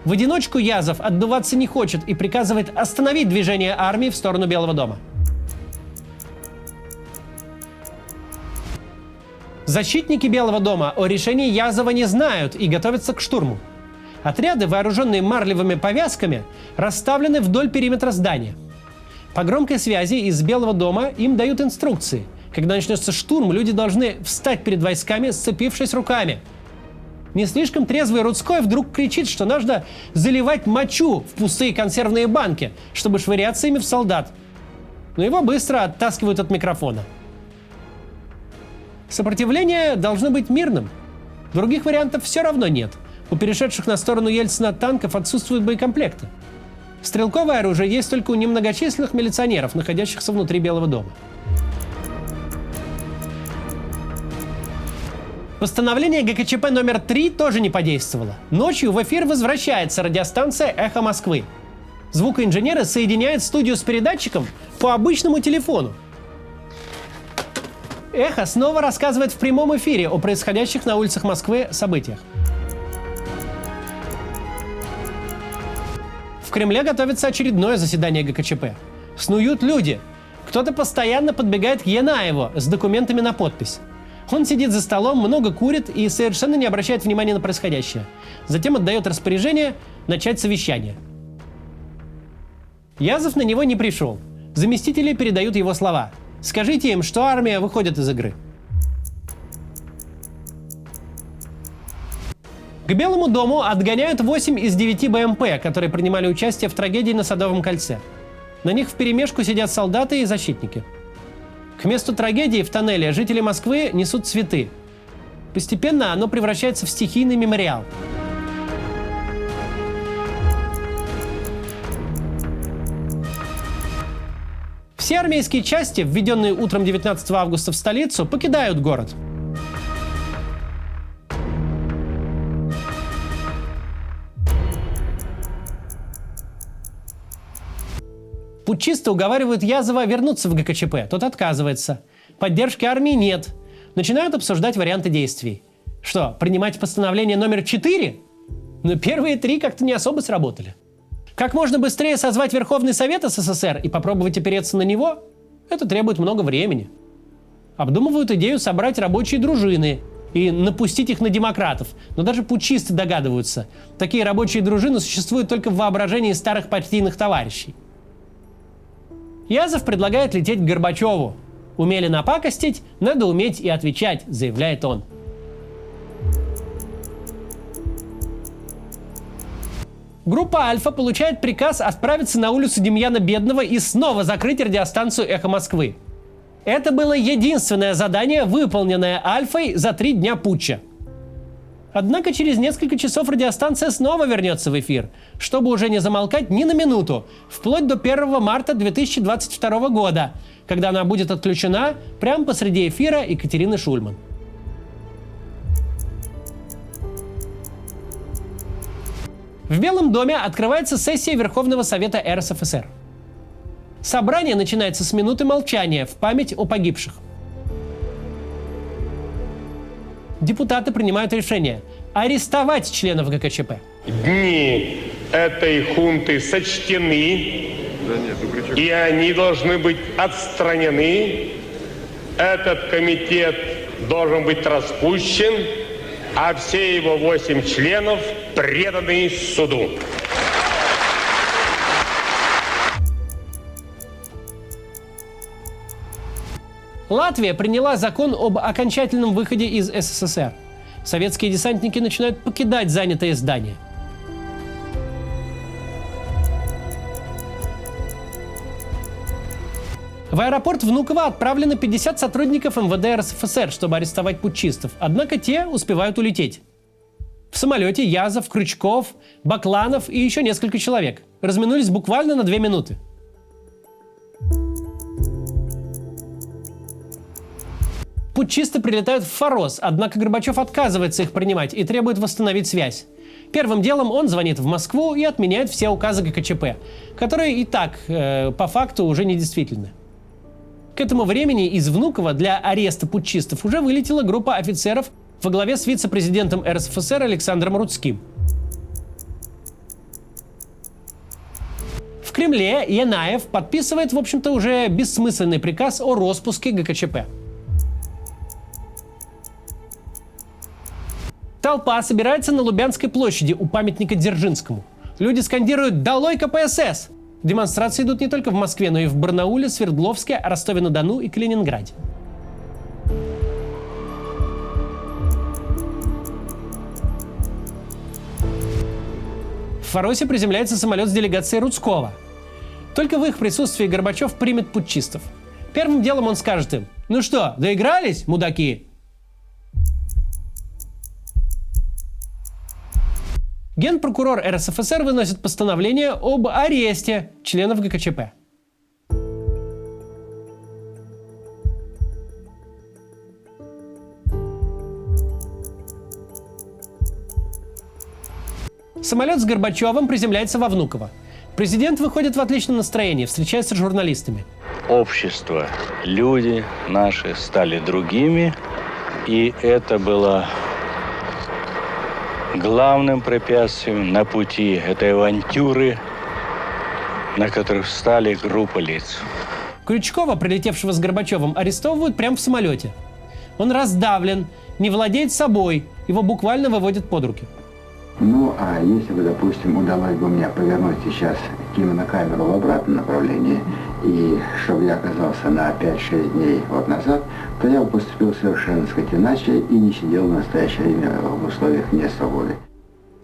В одиночку Язов отдуваться не хочет и приказывает остановить движение армии в сторону Белого дома. Защитники Белого дома о решении Язова не знают и готовятся к штурму. Отряды, вооруженные марлевыми повязками, расставлены вдоль периметра здания. По громкой связи из Белого дома им дают инструкции. Когда начнется штурм, люди должны встать перед войсками, сцепившись руками. Не слишком трезвый Рудской вдруг кричит, что нужно заливать мочу в пустые консервные банки, чтобы швыряться ими в солдат. Но его быстро оттаскивают от микрофона. Сопротивление должно быть мирным. Других вариантов все равно нет. У перешедших на сторону Ельцина танков отсутствуют боекомплекты. Стрелковое оружие есть только у немногочисленных милиционеров, находящихся внутри Белого дома. Постановление ГКЧП номер 3 тоже не подействовало. Ночью в эфир возвращается радиостанция «Эхо Москвы». Звукоинженеры соединяют студию с передатчиком по обычному телефону. «Эхо» снова рассказывает в прямом эфире о происходящих на улицах Москвы событиях. В Кремле готовится очередное заседание ГКЧП. Снуют люди. Кто-то постоянно подбегает к Янаеву с документами на подпись. Он сидит за столом, много курит и совершенно не обращает внимания на происходящее. Затем отдает распоряжение начать совещание. Язов на него не пришел. Заместители передают его слова. «Скажите им, что армия выходит из игры». К Белому дому отгоняют 8 из 9 БМП, которые принимали участие в трагедии на Садовом кольце. На них вперемешку сидят солдаты и защитники. К месту трагедии в тоннеле жители Москвы несут цветы. Постепенно оно превращается в стихийный мемориал. Все армейские части, введенные утром 19 августа в столицу, покидают город. Путчисты уговаривают Язова вернуться в ГКЧП. Тот отказывается. Поддержки армии нет. Начинают обсуждать варианты действий. Что, принимать постановление номер 4? Но первые 3 как-то не особо сработали. Как можно быстрее созвать Верховный Совет СССР и попробовать опереться на него? Это требует много времени. Обдумывают идею собрать рабочие дружины и напустить их на демократов. Но даже путчисты догадываются. Такие рабочие дружины существуют только в воображении старых партийных товарищей. Язов предлагает лететь к Горбачеву. Умели напакостить, надо уметь и отвечать, заявляет он. Группа «Альфа» получает приказ отправиться на улицу Демьяна Бедного и снова закрыть радиостанцию «Эхо Москвы». Это было единственное задание, выполненное «Альфой» за 3 дня путча. Однако через несколько часов радиостанция снова вернется в эфир, чтобы уже не замолкать ни на минуту, вплоть до 1 марта 2022 года, когда она будет отключена прямо посреди эфира Екатерины Шульман. В Белом доме открывается сессия Верховного Совета РСФСР. Собрание начинается с минуты молчания в память о погибших. Депутаты принимают решение арестовать членов ГКЧП. Дни этой хунты сочтены, и они должны быть отстранены. Этот комитет должен быть распущен, а все его 8 членов преданы суду. Латвия приняла закон об окончательном выходе из СССР. Советские десантники начинают покидать занятые здания. В аэропорт Внуково отправлено 50 сотрудников МВД РСФСР, чтобы арестовать путчистов. Однако те успевают улететь. В самолете Язов, Крючков, Бакланов и еще несколько человек. Разминулись буквально на 2 минуты. Путчисты прилетают в Форос, однако Горбачев отказывается их принимать и требует восстановить связь. Первым делом он звонит в Москву и отменяет все указы ГКЧП, которые и так, по факту, уже недействительны. К этому времени из Внуково для ареста путчистов уже вылетела группа офицеров во главе с вице-президентом РСФСР Александром Рудским. В Кремле Янаев подписывает, в общем-то, уже бессмысленный приказ о роспуске ГКЧП. Толпа собирается на Лубянской площади у памятника Дзержинскому. Люди скандируют «Долой КПСС!». Демонстрации идут не только в Москве, но и в Барнауле, Свердловске, Ростове-на-Дону и Калининграде. В Форосе приземляется самолет с делегацией Рудского. Только в их присутствии Горбачев примет путчистов. Первым делом он скажет им: «Ну что, доигрались, мудаки?» Генпрокурор РСФСР выносит постановление об аресте членов ГКЧП. Самолет с Горбачевым приземляется во Внуково. Президент выходит в отличном настроении, встречается с журналистами. Общество, люди наши стали другими, и это было главным препятствием на пути этой авантюры, на которых встали группа лиц. Крючкова, прилетевшего с Горбачевым, арестовывают прямо в самолете. Он раздавлен, не владеет собой, его буквально выводят под руки. Ну, а если бы, допустим, удалось бы мне повернуть сейчас кинокамеру в обратном направлении, и чтобы я оказался на 5-6 дней вот назад, то я бы поступил совершенно, сказать, иначе и не сидел в настоящее время в условиях несвободы.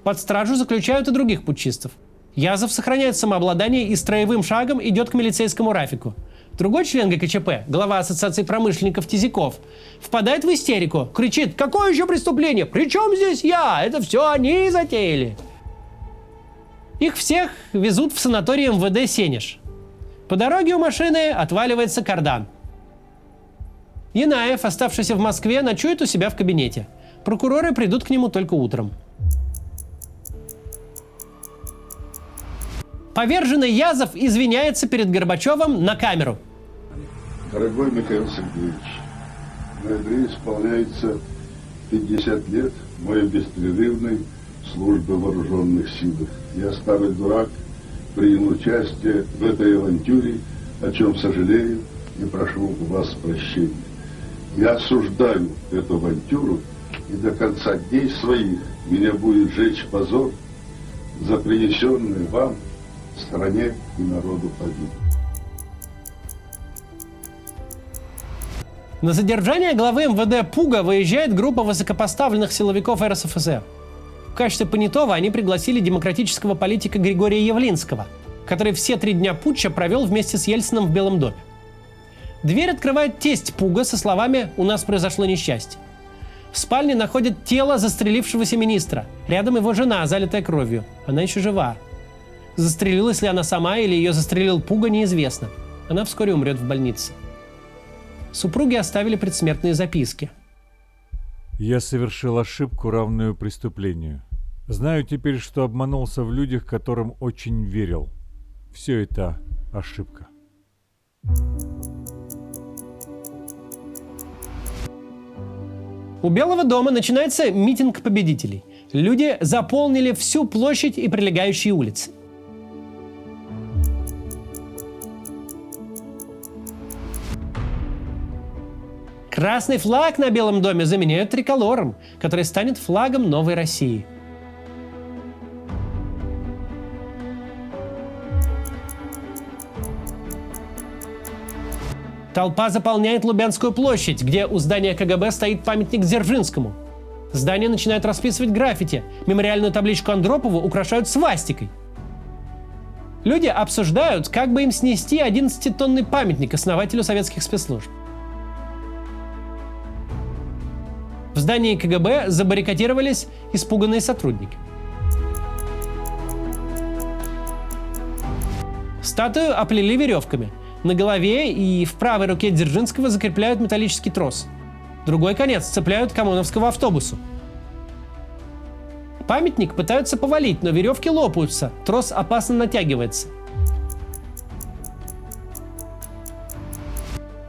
Под стражу заключают и других путчистов. Язов сохраняет самообладание и строевым шагом идет к милицейскому Рафику. Другой член ГКЧП, глава Ассоциации промышленников Тизиков, впадает в истерику, кричит: «Какое еще преступление? При чем здесь я? Это все они затеяли!» Их всех везут в санаторий МВД Сенеж. По дороге у машины отваливается кардан. Янаев, оставшийся в Москве, ночует у себя в кабинете. Прокуроры придут к нему только утром. Поверженный Язов извиняется перед Горбачевым на камеру. Дорогой Михаил Сергеевич, в ноябре исполняется 50 лет моей беспрерывной службы в вооруженных силах. Я, старый дурак, принял участие в этой авантюре, о чем сожалею и прошу у вас прощения. Я осуждаю эту авантюру, и до конца дней своих меня будет жечь позор за принесенные вам, стране и народу победу. На задержание главы МВД Пуга выезжает группа высокопоставленных силовиков РСФСР. В качестве понятого они пригласили демократического политика Григория Явлинского, который все 3 дня путча провел вместе с Ельциным в Белом доме. Дверь открывает тесть Пуга со словами «У нас произошло несчастье». В спальне находят тело застрелившегося министра. Рядом его жена, залитая кровью. Она еще жива. Застрелилась ли она сама или ее застрелил Пуга, неизвестно. Она вскоре умрет в больнице. Супруги оставили предсмертные записки. Я совершил ошибку, равную преступлению. Знаю теперь, что обманулся в людях, которым очень верил. Все это ошибка. У Белого дома начинается митинг победителей. Люди заполнили всю площадь и прилегающие улицы. Красный флаг на Белом доме заменяют триколором, который станет флагом новой России. Толпа заполняет Лубянскую площадь, где у здания КГБ стоит памятник Дзержинскому. Здание начинают расписывать граффити. Мемориальную табличку Андропову украшают свастикой. Люди обсуждают, как бы им снести 11-тонный памятник основателю советских спецслужб. В здании КГБ забаррикадировались испуганные сотрудники. Статую оплели веревками. На голове и в правой руке Дзержинского закрепляют металлический трос. Другой конец цепляют к ОМОНовскому автобусу. Памятник пытаются повалить, но веревки лопаются, трос опасно натягивается.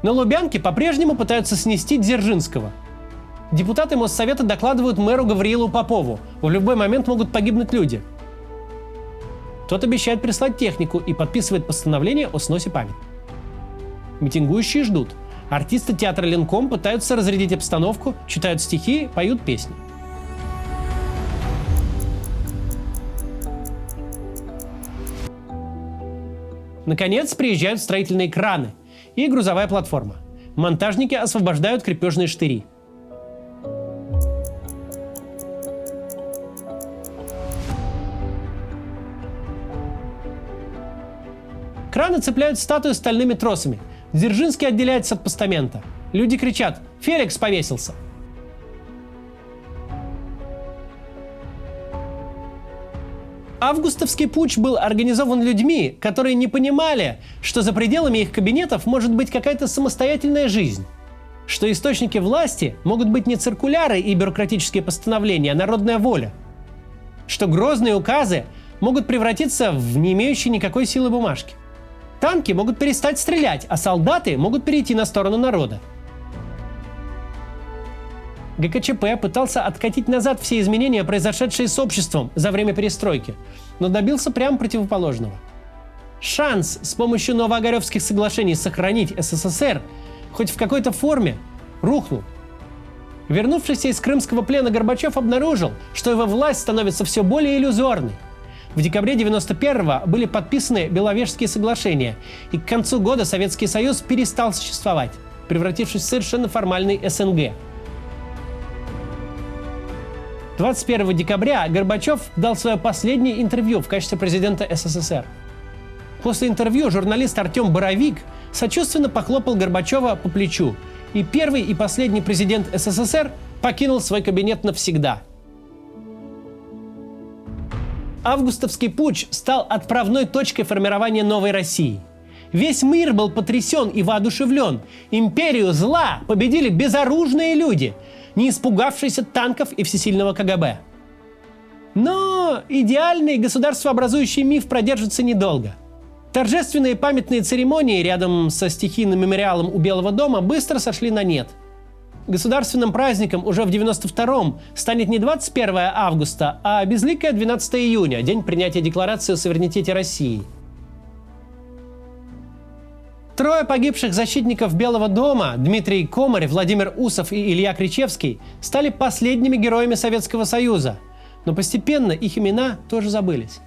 На Лубянке по-прежнему пытаются снести Дзержинского. Депутаты Моссовета докладывают мэру Гавриилу Попову. В любой момент могут погибнуть люди. Тот обещает прислать технику и подписывает постановление о сносе памятника. Митингующие ждут. Артисты театра Ленком пытаются разрядить обстановку, читают стихи, поют песни. Наконец приезжают строительные краны и грузовая платформа. Монтажники освобождают крепежные штыри. Краны цепляют статую стальными тросами. Дзержинский отделяется от постамента. Люди кричат: «Феликс повесился!». Августовский путч был организован людьми, которые не понимали, что за пределами их кабинетов может быть какая-то самостоятельная жизнь. Что источники власти могут быть не циркуляры и бюрократические постановления, а народная воля. Что грозные указы могут превратиться в не имеющие никакой силы бумажки. Танки могут перестать стрелять, а солдаты могут перейти на сторону народа. ГКЧП пытался откатить назад все изменения, произошедшие с обществом за время перестройки, но добился прямо противоположного. Шанс с помощью Новоогаревских соглашений сохранить СССР хоть в какой-то форме рухнул. Вернувшийся из крымского плена Горбачев обнаружил, что его власть становится все более иллюзорной. В декабре 1991-го были подписаны Беловежские соглашения, и к концу года Советский Союз перестал существовать, превратившись в совершенно формальный СНГ. 21 декабря Горбачев дал свое последнее интервью в качестве президента СССР. После интервью журналист Артем Боровик сочувственно похлопал Горбачева по плечу, и первый и последний президент СССР покинул свой кабинет навсегда. Августовский путч стал отправной точкой формирования новой России. Весь мир был потрясен и воодушевлен. Империю зла победили безоружные люди, не испугавшиеся танков и всесильного КГБ. Но Но идеальный государствообразующий миф продержится недолго. Торжественные памятные церемонии рядом со стихийным мемориалом у Белого дома быстро сошли на нет. Государственным праздником уже в 92-м станет не 21 августа, а безликое 12 июня, день принятия Декларации о суверенитете России. 3 погибших защитников Белого дома, Дмитрий Комарь, Владимир Усов и Илья Кричевский, стали последними героями Советского Союза, но постепенно их имена тоже забылись.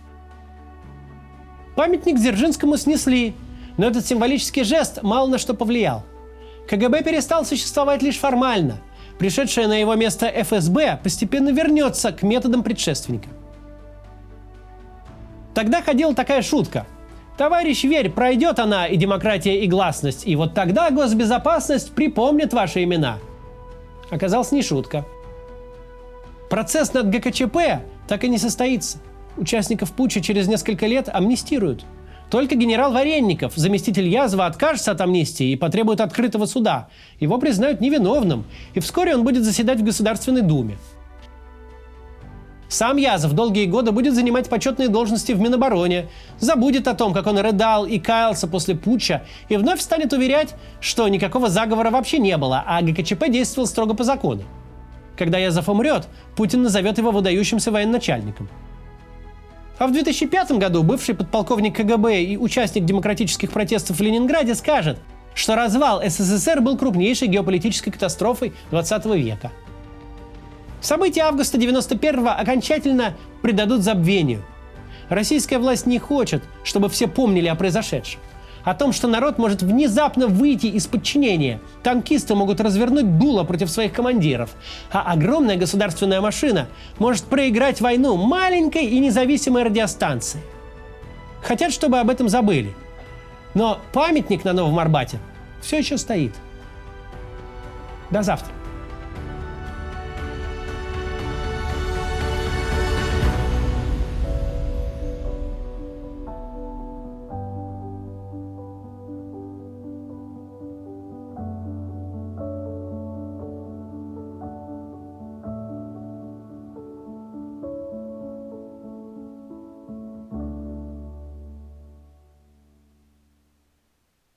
Памятник Дзержинскому снесли, но этот символический жест мало на что повлиял. КГБ перестал существовать лишь формально. Пришедшее на его место ФСБ постепенно вернется к методам предшественника. Тогда ходила такая шутка. Товарищ Верь, пройдет она и демократия, и гласность, и вот тогда госбезопасность припомнит ваши имена. Оказалось, не шутка. Процесс над ГКЧП так и не состоится. Участников путча через несколько лет амнистируют. Только генерал Варенников, заместитель Язова, откажется от амнистии и потребует открытого суда. Его признают невиновным, и вскоре он будет заседать в Государственной Думе. Сам Язов долгие годы будет занимать почетные должности в Минобороне, забудет о том, как он рыдал и каялся после путча, и вновь станет уверять, что никакого заговора вообще не было, а ГКЧП действовал строго по закону. Когда Язов умрет, Путин назовет его выдающимся военачальником. А в 2005 году бывший подполковник КГБ и участник демократических протестов в Ленинграде скажет, что развал СССР был крупнейшей геополитической катастрофой 20 века. События августа 91-го окончательно предадут забвению. Российская власть не хочет, чтобы все помнили о произошедшем. О том, что народ может внезапно выйти из подчинения. Танкисты могут развернуть дуло против своих командиров. А огромная государственная машина может проиграть войну маленькой и независимой радиостанции. Хотят, чтобы об этом забыли. Но памятник на Новом Арбате все еще стоит. До завтра.